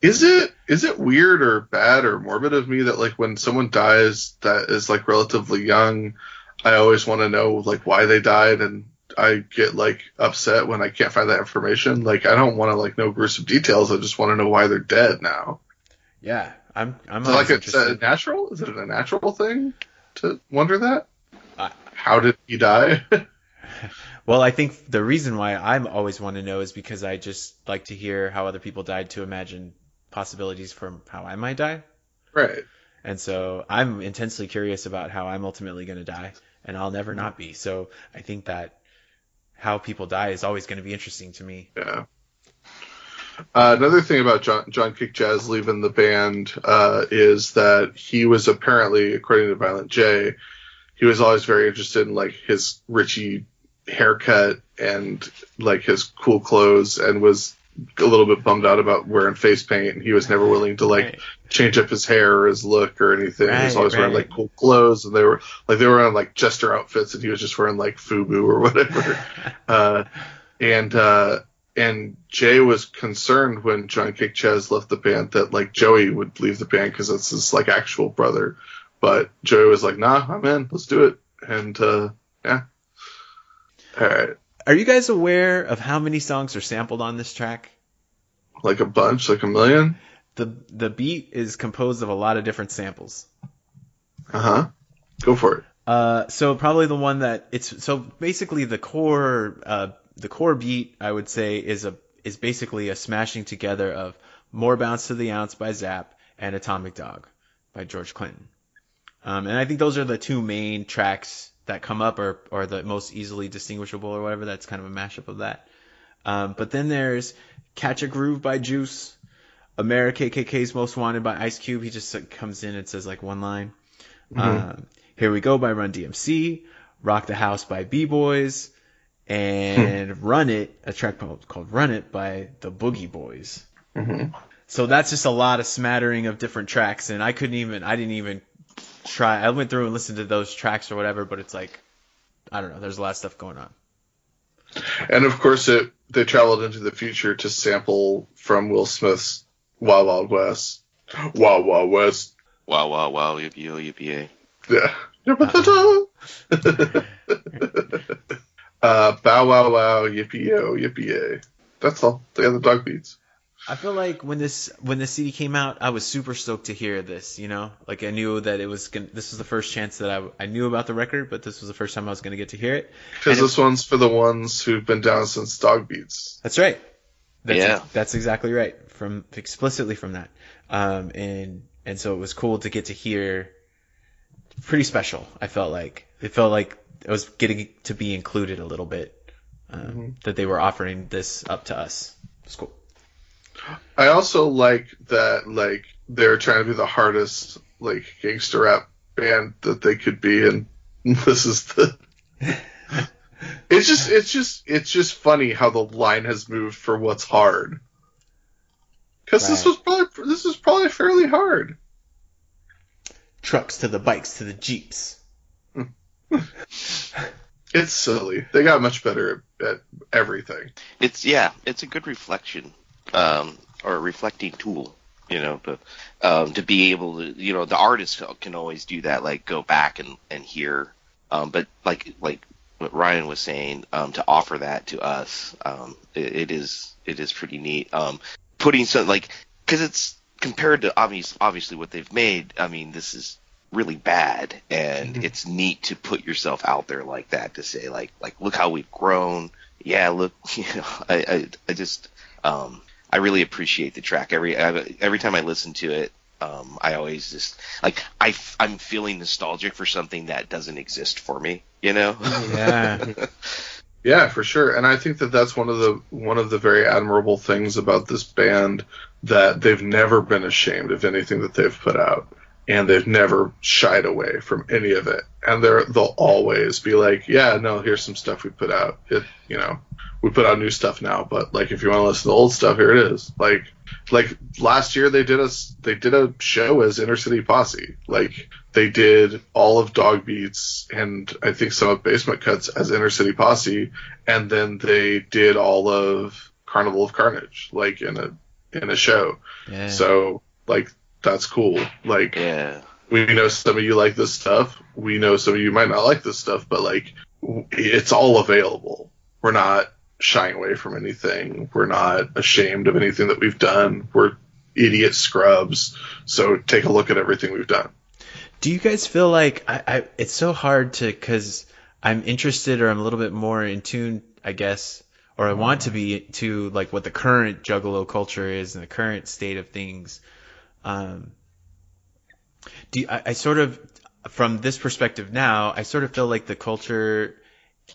Is it weird or bad or morbid of me that like when someone dies that is like relatively young, I always want to know like why they died, and I get like upset when I can't find that information. Like I don't want to like know gruesome details. I just want to know why they're dead now. Yeah, I'm like it's interested. natural. Is it a natural thing to wonder that? How did he die? Well, I think the reason why I always want to know is because I just like to hear how other people died to imagine possibilities for how I might die. Right. And so I'm intensely curious about how I'm ultimately going to die, and I'll never not be. So I think that how people die is always going to be interesting to me. Yeah. Another thing about John Kick Jazz leaving the band is that he was apparently, according to Violent J, he was always very interested in like his Richie haircut and like his cool clothes, and was a little bit bummed out about wearing face paint, and he was never willing to like change up his hair or his look or anything. He was always wearing like cool clothes, and they were wearing like jester outfits, and he was just wearing like FUBU or whatever. And Jay was concerned when John Cake Chaz left the band that like Joey would leave the band because it's his like actual brother, but Joey was like, nah, I'm in, let's do it. And yeah, all right. Are you guys aware of how many songs are sampled on this track? Like a bunch, like a million. The beat is composed of a lot of different samples. Go for it. So probably the one that basically the core beat, I would say, is basically a smashing together of More Bounce to the Ounce by Zapp and Atomic Dog by George Clinton. And I think those are the two main tracks that come up, or the most easily distinguishable or whatever. That's kind of a mashup of that. But then there's Catch a Groove by Juice, America KK's Most Wanted by Ice Cube. He just comes in and says like one line. Here We Go by Run DMC, Rock the House by B-Boys, and Run It, a track called Run It by the Boogie Boys. So that's just a lot of smattering of different tracks, and I didn't even try. I went through and listened to those tracks or whatever, but it's like, I don't know, there's a lot of stuff going on. And of course they traveled into the future to sample from Will Smith's Wild Wild West. Wild Wild West. Wow, wow, wow, yippee-oh, yippee-ay. Yeah. Bow wow wow, yippee-yo, yippee-ay. That's all. They got the dog beats. I feel like when this CD came out, I was super stoked to hear this, you know? Like I knew that this was the first chance that I knew about the record, but this was the first time I was going to get to hear it. Because this one's for the ones who've been down since Dog Beats. That's right. That's exactly right. Explicitly from that. And so it was cool to get to hear. Pretty special, I felt like. It felt like I was getting to be included a little bit. That they were offering this up to us. It's cool. I also like that, like, they're trying to be the hardest, like, gangster rap band that they could be, and this is the. It's just funny how the line has moved for what's hard. Because this was probably fairly hard. Trucks to the bikes to the Jeeps. It's silly. They got much better at everything. It's a good reflection, or a reflecting tool, you know, to be able to, you know, the artist can always do that, like go back and hear, but like what Ryan was saying, to offer that to us, it is pretty neat. Putting something like, because it's compared to obviously what they've made. I mean, this is really bad, and it's neat to put yourself out there like that, to say like look how we've grown. Yeah, look, you know, I really appreciate the track. Every time I listen to it, I always just like I'm feeling nostalgic for something that doesn't exist for me, you know? Yeah. Yeah, for sure. And I think that that's one of the very admirable things about this band, that they've never been ashamed of anything that they've put out, and they've never shied away from any of it. And they'll always be like, yeah, no, here's some stuff we put out. We put out new stuff now, but like if you want to listen to old stuff, here it is. Like last year they did a show as Inner City Posse. Like they did all of Dog Beats and I think some of Basement Cuts as Inner City Posse, and then they did all of Carnival of Carnage, like in a show. Yeah. So like that's cool. Like, yeah. We know some of you like this stuff. We know some of you might not like this stuff, but like it's all available. We're not shying away from anything. We're not ashamed of anything that we've done. We're idiot scrubs. So take a look at everything we've done. Do you guys feel like it's so hard because I'm interested, or I'm a little bit more in tune, I guess, or I want to be, to like what the current Juggalo culture is and the current state of things. I sort of, from this perspective now, I sort of feel like the culture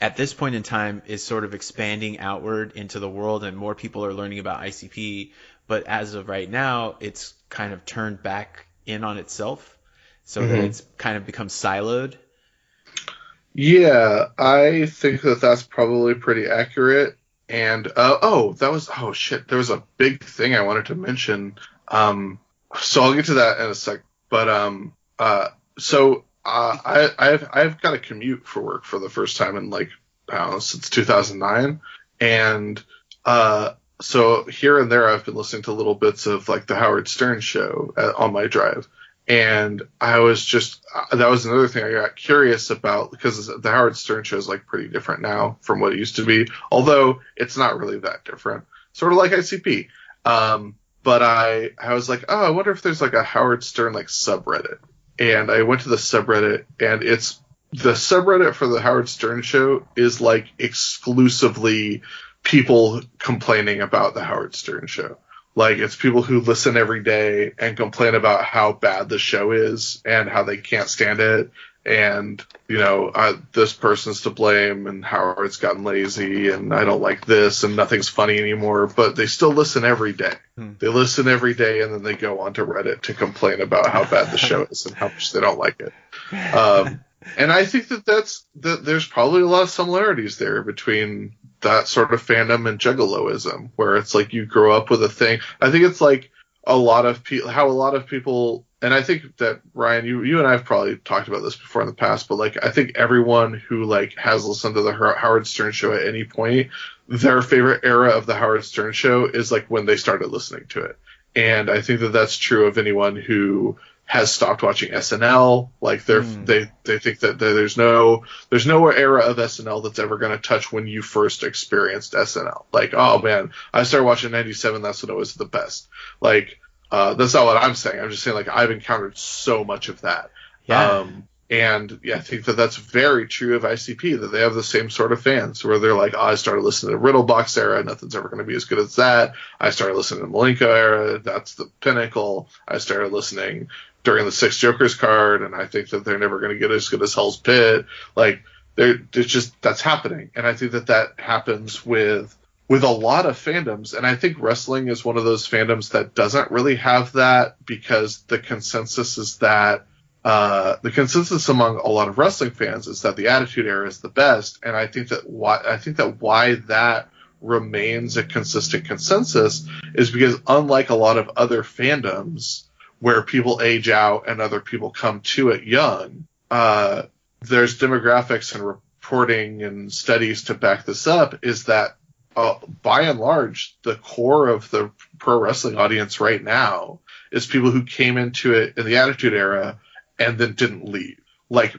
at this point in time is sort of expanding outward into the world, and more people are learning about ICP. But as of right now, it's kind of turned back in on itself, so that it's kind of become siloed. Yeah, I think that that's probably pretty accurate. And there was a big thing I wanted to mention. So I'll get to that in a sec. But I've got a commute for work for the first time in like, I don't know, since 2009, and so here and there I've been listening to little bits of like the Howard Stern show on my drive. And I was just, that was another thing I got curious about, because the Howard Stern show is like pretty different now from what it used to be, although it's not really that different, sort of like ICP. But I was like, oh, I wonder if there's like a Howard Stern like subreddit. And I went to the subreddit, and the subreddit for the Howard Stern show is like exclusively people complaining about the Howard Stern show. Like, it's people who listen every day and complain about how bad the show is and how they can't stand it. And, this person's to blame, and Howard's gotten lazy, and I don't like this, and nothing's funny anymore. But they still listen every day. They listen every day, and then they go onto Reddit to complain about how bad the show is and how much they don't like it. And I think that there's probably a lot of similarities there between that sort of fandom and juggaloism, where it's like you grow up with a thing. I think it's like how a lot of people, and I think that, Ryan, you and I have probably talked about this before in the past, but like, I think everyone who like has listened to the Howard Stern show at any point, their favorite era of the Howard Stern show is like when they started listening to it. And I think that that's true of anyone who has stopped watching SNL. Like they think that there's no era of SNL that's ever going to touch when you first experienced SNL. Like, oh man, I started watching 97. That's when it was the best. Like, that's not what I'm saying. I'm just saying, like, I've encountered so much of that. Yeah. And yeah, I think that that's very true of ICP, that they have the same sort of fans where they're like, oh, I started listening to Riddlebox era. Nothing's ever going to be as good as that. I started listening to Malenko era. That's the pinnacle. I started listening during the Six Jokers card, and I think that they're never going to get as good as Hell's Pit. Like, that's happening. And I think that happens with a lot of fandoms. And I think wrestling is one of those fandoms that doesn't really have that, because the consensus is that the consensus among a lot of wrestling fans is that the Attitude Era is the best. And I think that why that remains a consistent consensus is because, unlike a lot of other fandoms where people age out and other people come to it young, there's demographics and reporting and studies to back this up, is that by and large, the core of the pro wrestling audience right now is people who came into it in the Attitude Era and then didn't leave. Like,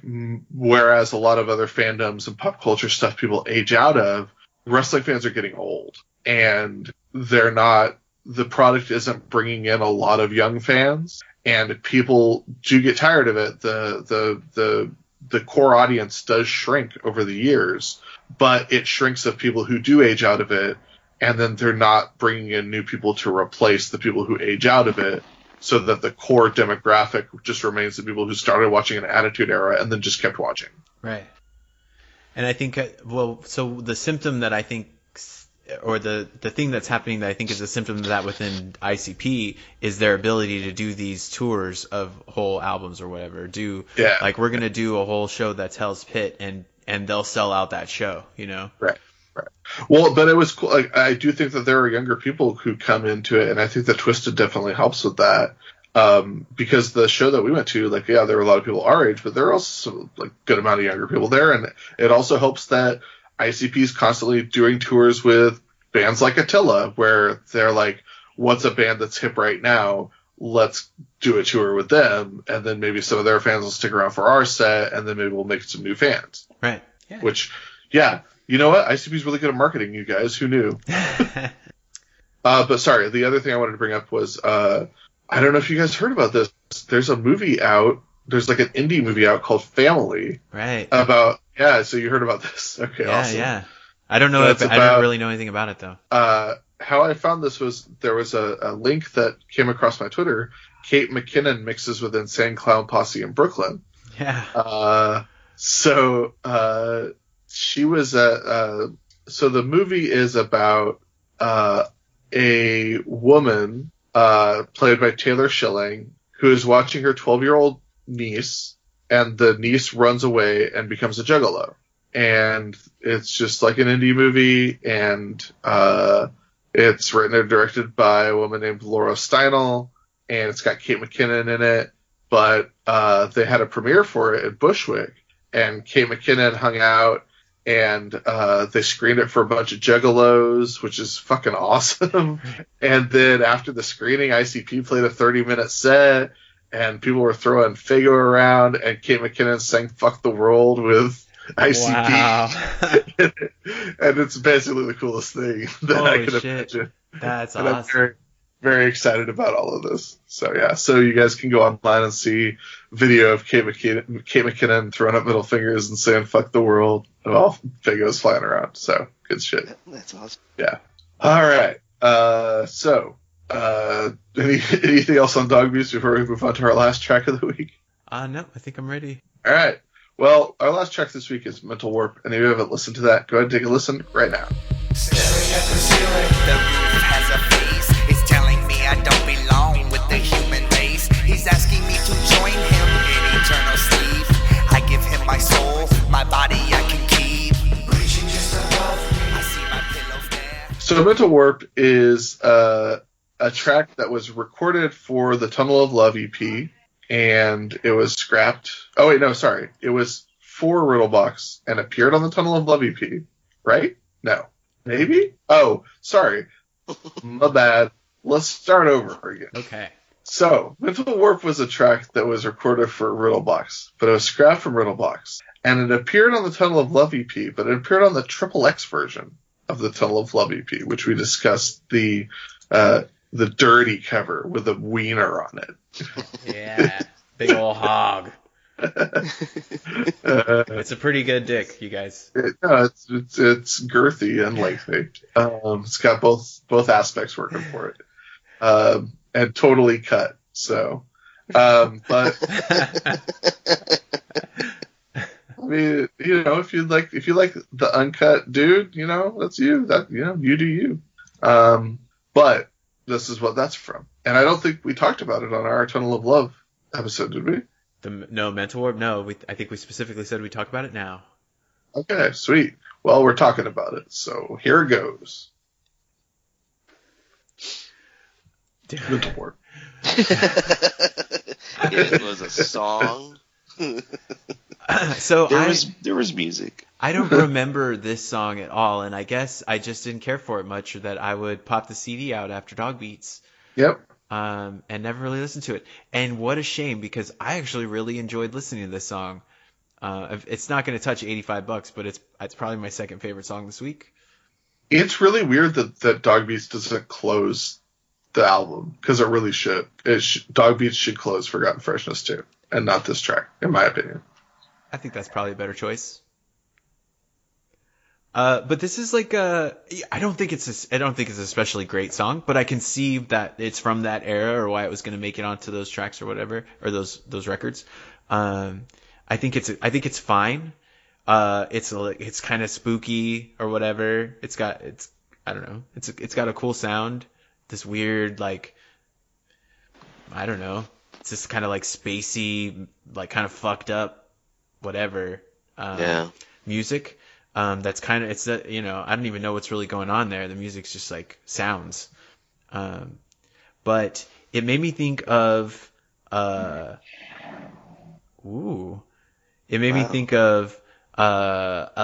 whereas a lot of other fandoms and pop culture stuff people age out of, wrestling fans are getting old, and the product isn't bringing in a lot of young fans, and people do get tired of it. The core audience does shrink over the years, but it shrinks of people who do age out of it, and then they're not bringing in new people to replace the people who age out of it, so that the core demographic just remains the people who started watching an Attitude Era and then just kept watching. Right. And I think, so the symptom that I think, or the thing that's happening that I think is a symptom of that within ICP, is their ability to do these tours of whole albums or whatever. Like, we're going to do a whole show that's Hell's Pit, and they'll sell out that show, Right. Well, but it was cool. Like, I do think that there are younger people who come into it, and I think that Twiztid definitely helps with that. Because the show that we went to, like, yeah, there were a lot of people our age, but there are also like good amount of younger people there, and it also helps that ICP is constantly doing tours with bands like Attila, where they're like, what's a band that's hip right now? Let's do a tour with them, and then maybe some of their fans will stick around for our set, and then maybe we'll make some new fans. Right. Yeah. Which, yeah, you know what? ICP is really good at marketing, you guys. Who knew? But sorry, the other thing I wanted to bring up was, I don't know if you guys heard about this. There's a movie out. There's like an indie movie out called Family. Right. So you heard about this. Okay, yeah, awesome. Yeah. I don't know I don't really know anything about it, though. How I found this was, there was a link that came across my Twitter. Kate McKinnon mixes with Insane Clown Posse in Brooklyn. Yeah. She was so the movie is about a woman played by Taylor Schilling, who is watching her 12-year-old niece and the niece runs away and becomes a juggalo. And it's just like an indie movie, and it's written and directed by a woman named Laura Steinel, and it's got Kate McKinnon in it. But they had a premiere for it at Bushwick, and Kate McKinnon hung out, and they screened it for a bunch of juggalos, which is fucking awesome. And then after the screening, ICP played a 30-minute set, and people were throwing Fago around, and Kate McKinnon sang "Fuck the World" with ICP. Wow. And it's basically the coolest thing that I Holy can shit. imagine. That's And I'm awesome. very, very excited about all of this. So yeah, so you guys can go online and see video of Kate McKinnon throwing up middle fingers and saying "fuck the world" and all Fagos flying around. So good shit. That's awesome. Yeah. All right. Anything else on Dog Beast before we move on to our last track of the week? No, I think I'm ready. All right. Well, our last track this week is Mental Warp, and if you haven't listened to that, go ahead and take a listen right now. Staring at the ceiling, the roof has a face. It's telling me I don't belong with the human race. He's asking me to join him in eternal sleep. I give him my soul, my body I can keep. Reaching just above me, I see my pillows there. So Mental Warp is a track that was recorded for the Tunnel of Love EP, and it was scrapped. Oh, wait, no, sorry. It was for Riddlebox and appeared on the Tunnel of Love EP, right? No. Maybe? Oh, sorry. My bad. Let's start over again. Okay. So, Mental Warp was a track that was recorded for Riddlebox, but it was scrapped from Riddlebox. And it appeared on the Tunnel of Love EP, but it appeared on the Triple X version of the Tunnel of Love EP, which we discussed the dirty cover with a wiener on it. Yeah. Big ol' hog. It's a pretty good dick, you guys. It's girthy and lengthy. It's got both aspects working for it, and totally cut. So, but I mean, if you like the uncut dude, that's you. You do you. But this is what that's from, and I don't think we talked about it on our Tunnel of Love episode, did we? No, Mental Warp? No, I think we specifically said we talk about it now. Okay, sweet. Well, we're talking about it, so here it goes. Mental Warp. It was a song. So there was music. I don't remember this song at all, and I guess I just didn't care for it much, or that I would pop the CD out after Dog Beats. Yep. And never really listened to it. And what a shame, because I actually really enjoyed listening to this song. It's not going to touch $85, but it's probably my second favorite song this week. It's really weird that Dog Beats doesn't close the album, because it really should. Dog Beats should close Forgotten Freshness too, and not this track, in my opinion. I think that's probably a better choice. But this is like I don't think it's an especially great song, but I can see that it's from that era, or why it was going to make it onto those tracks or whatever, or those records. I think it's fine. It's kind of spooky or whatever. I don't know. It's got a cool sound. This weird, like, I don't know. It's just kind of like spacey, like kind of fucked up, whatever. Music. That's kind of, I don't even know what's really going on there. The music's just like sounds. But it made me think of, a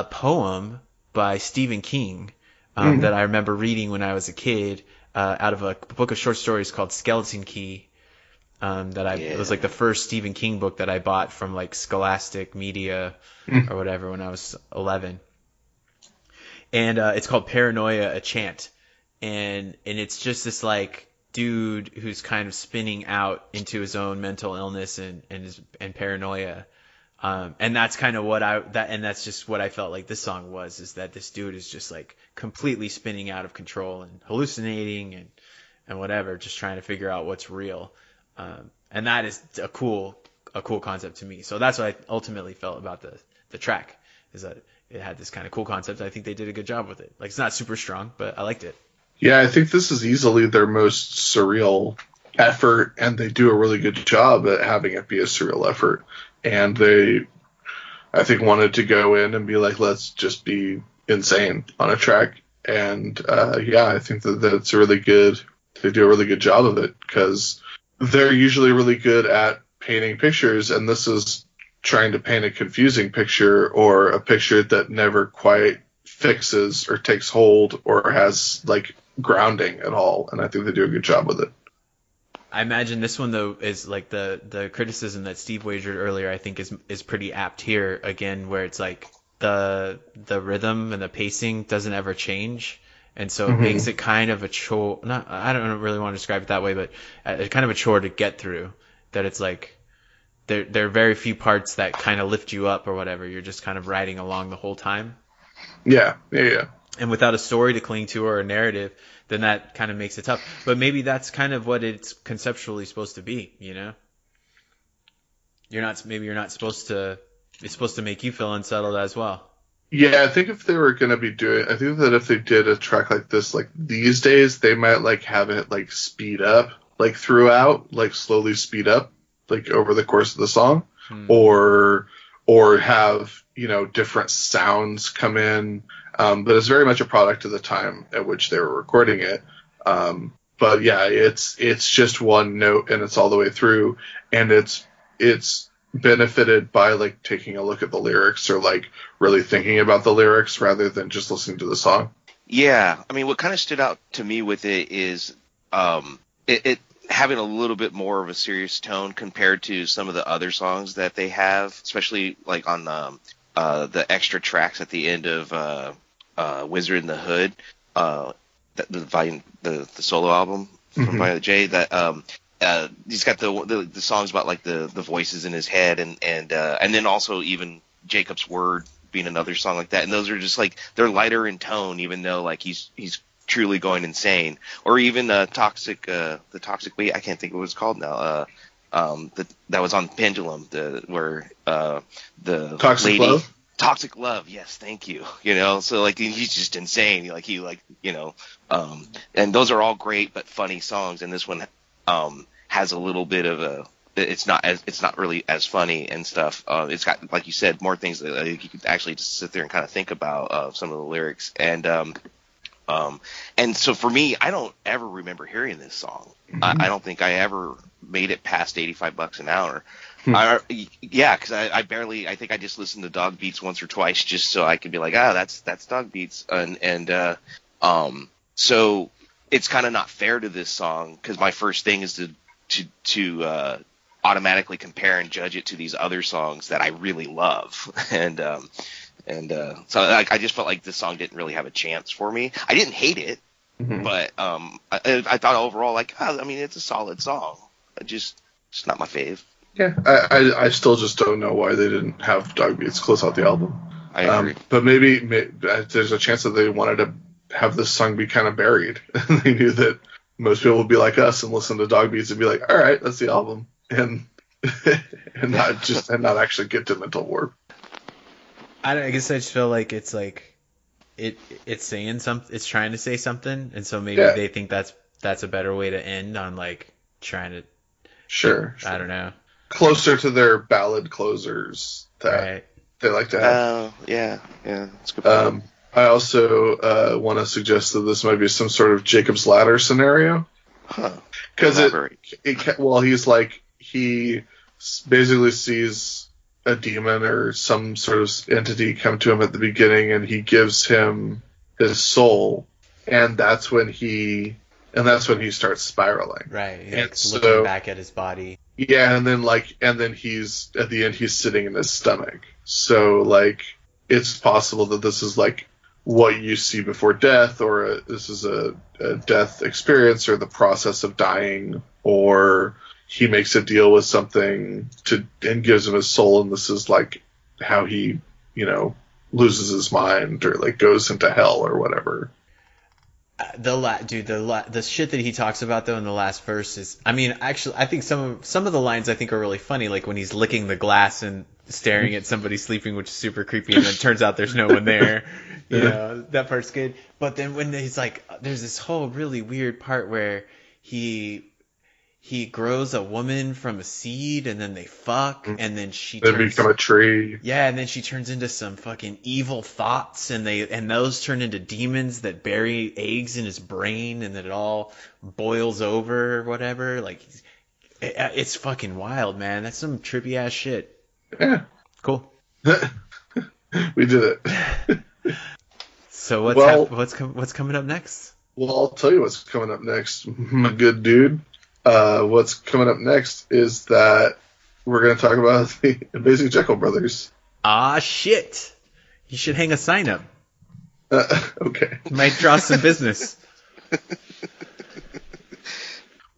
poem by Stephen King, that I remember reading when I was a kid, out of a book of short stories called Skeleton Key. It was like the first Stephen King book that I bought from like Scholastic Media or whatever when I was 11. And it's called Paranoia, a Chant. And it's just this like dude who's kind of spinning out into his own mental illness and paranoia. And that's kind of that's just what I felt like this song was, is that this dude is just like completely spinning out of control and hallucinating and whatever, just trying to figure out what's real. And that is a cool concept to me. So that's what I ultimately felt about the track, is that it had this kind of cool concept. I think they did a good job with it. Like, it's not super strong, but I liked it. Yeah, I think this is easily their most surreal effort, and they do a really good job at having it be a surreal effort. and they, I think, wanted to go in and be like, let's just be insane on a track. And I think that it's really good. They do a really good job of it because they're usually really good at painting pictures, and this is trying to paint a confusing picture or a picture that never quite fixes or takes hold or has like grounding at all. And I think they do a good job with it. I imagine this one though is like the criticism that Steve wagered earlier. I think is pretty apt here again, where it's like the rhythm and the pacing doesn't ever change, and so it makes it kind of a chore. I don't really want to describe it that way, but kind of a chore to get through. That it's like there are very few parts that kind of lift you up or whatever. You're just kind of riding along the whole time. Yeah. And without a story to cling to or a narrative, then that kind of makes it tough. But maybe that's kind of what it's conceptually supposed to be, you know? You're not supposed to. It's supposed to make you feel unsettled as well. Yeah, I think if they were going to be doing, I think that if they did a track like this, like these days, they might like have it like speed up, like throughout, like slowly speed up, like over the course of the song, or have, you know, different sounds come in. But it's very much a product of the time at which they were recording it. But yeah, it's just one note and it's all the way through, and it's benefited by like taking a look at the lyrics or like really thinking about the lyrics rather than just listening to the song. Yeah, I mean, what kind of stood out to me with it is it having a little bit more of a serious tone compared to some of the other songs that they have, especially like on the extra tracks at the end of Wizard in the Hood, the solo album from Violet J. That he's got the songs about like the voices in his head, and then also even Jacob's Word being another song like that. And those are just like, they're lighter in tone, even though like he's truly going insane. Or even the Toxic Weight, I can't think of what it's called now. That was on Pendulum, where the Toxic lady. Love? Toxic Love, yes, thank you. You know, so like he's just insane. And those are all great but funny songs, and this one has a little bit of a. It's not really as funny and stuff. It's got, like you said, more things that you could actually just sit there and kind of think about some of the lyrics, and so for me, I don't ever remember hearing this song. I don't think I ever made it past $85 an hour. Because I think I just listened to Dog Beats once or twice just so I could be like, that's Dog Beats, and so it's kind of not fair to this song, because my first thing is to automatically compare and judge it to these other songs that I really love, and so I just felt like this song didn't really have a chance for me. I didn't hate it, but I thought overall, like, I mean, it's a solid song. It's not my fave. Yeah, I still just don't know why they didn't have Dog Beats close out the album. I agree. But maybe there's a chance that they wanted to have this song be kind of buried. They knew that most people would be like us and listen to Dog Beats and be like, all right, that's the album, and not actually get to Mental Warp. I guess I just feel like it's saying something. It's trying to say something, and so maybe they think that's a better way to end on, like, trying to. Sure. I don't know. Closer to their ballad closers that they like to have. Yeah, that's a good point. I also want to suggest that this might be some sort of Jacob's Ladder scenario. Because he's like, he basically sees a demon or some sort of entity come to him at the beginning, and he gives him his soul, and that's when he starts spiraling. Right. He's looking back at his body. Yeah, and then he's at the end, he's sitting in his stomach. So like, it's possible that this is like what you see before death, or this is a death experience, or the process of dying, or he makes a deal with something and gives him his soul, and this is like how he, loses his mind or like goes into hell or whatever. The shit that he talks about though in the last verse is, I mean, actually, I think some of the lines I think are really funny, like when he's licking the glass and staring at somebody sleeping, which is super creepy, and then it turns out there's no one there. That part's good. But then when he's like, there's this whole really weird part where he he grows a woman from a seed, and then they fuck, and then They become a tree. Yeah, and then she turns into some fucking evil thoughts, and those turn into demons that bury eggs in his brain, and then it all boils over or whatever. Like, it's fucking wild, man. That's some trippy ass shit. Yeah. Cool. We did it. So what's coming up next? Well, I'll tell you what's coming up next, my good dude. What's coming up next is that we're going to talk about the Amazing Jekyll Brothers. Ah, shit. You should hang a sign up. Okay. Might draw some business.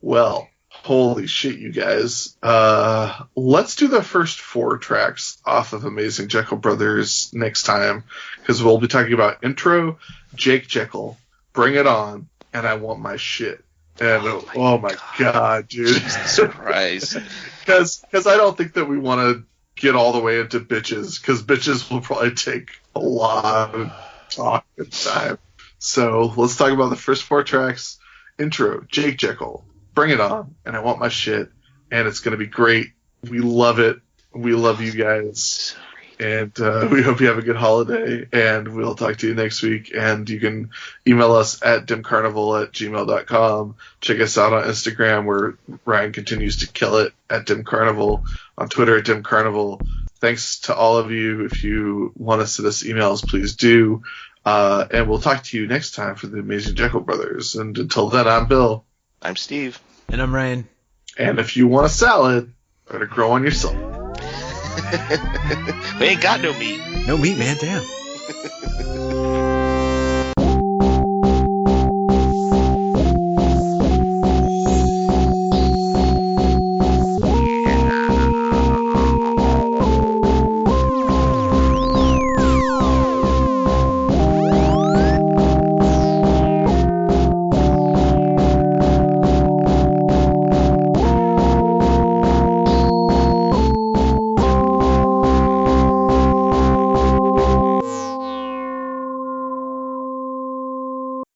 Well, holy shit, you guys. Let's do the first 4 tracks off of Amazing Jekyll Brothers next time, because we'll be talking about Intro, Jake Jekyll, Bring It On, and I Want My Shit. And oh my god, dude. Jesus Christ. Because I don't think that we want to get all the way into bitches, because bitches will probably take a lot of talk and time. So let's talk about the first 4 tracks. Intro, Jake Jekyll, Bring It On, and I Want My Shit. And it's going to be great. We love it. We love you guys. And we hope you have a good holiday, and we'll talk to you next week. And you can email us at dimcarnival@gmail.com. Check us out on Instagram, where Ryan continues to kill it at dimcarnival. On Twitter at dimcarnival. Thanks to all of you. If you want to send us emails, please do. And we'll talk to you next time for the Amazing Jekyll Brothers. And until then, I'm Bill. I'm Steve. And I'm Ryan. And if you want a salad, better grow on yourself. We ain't got no meat. No meat, man. Damn.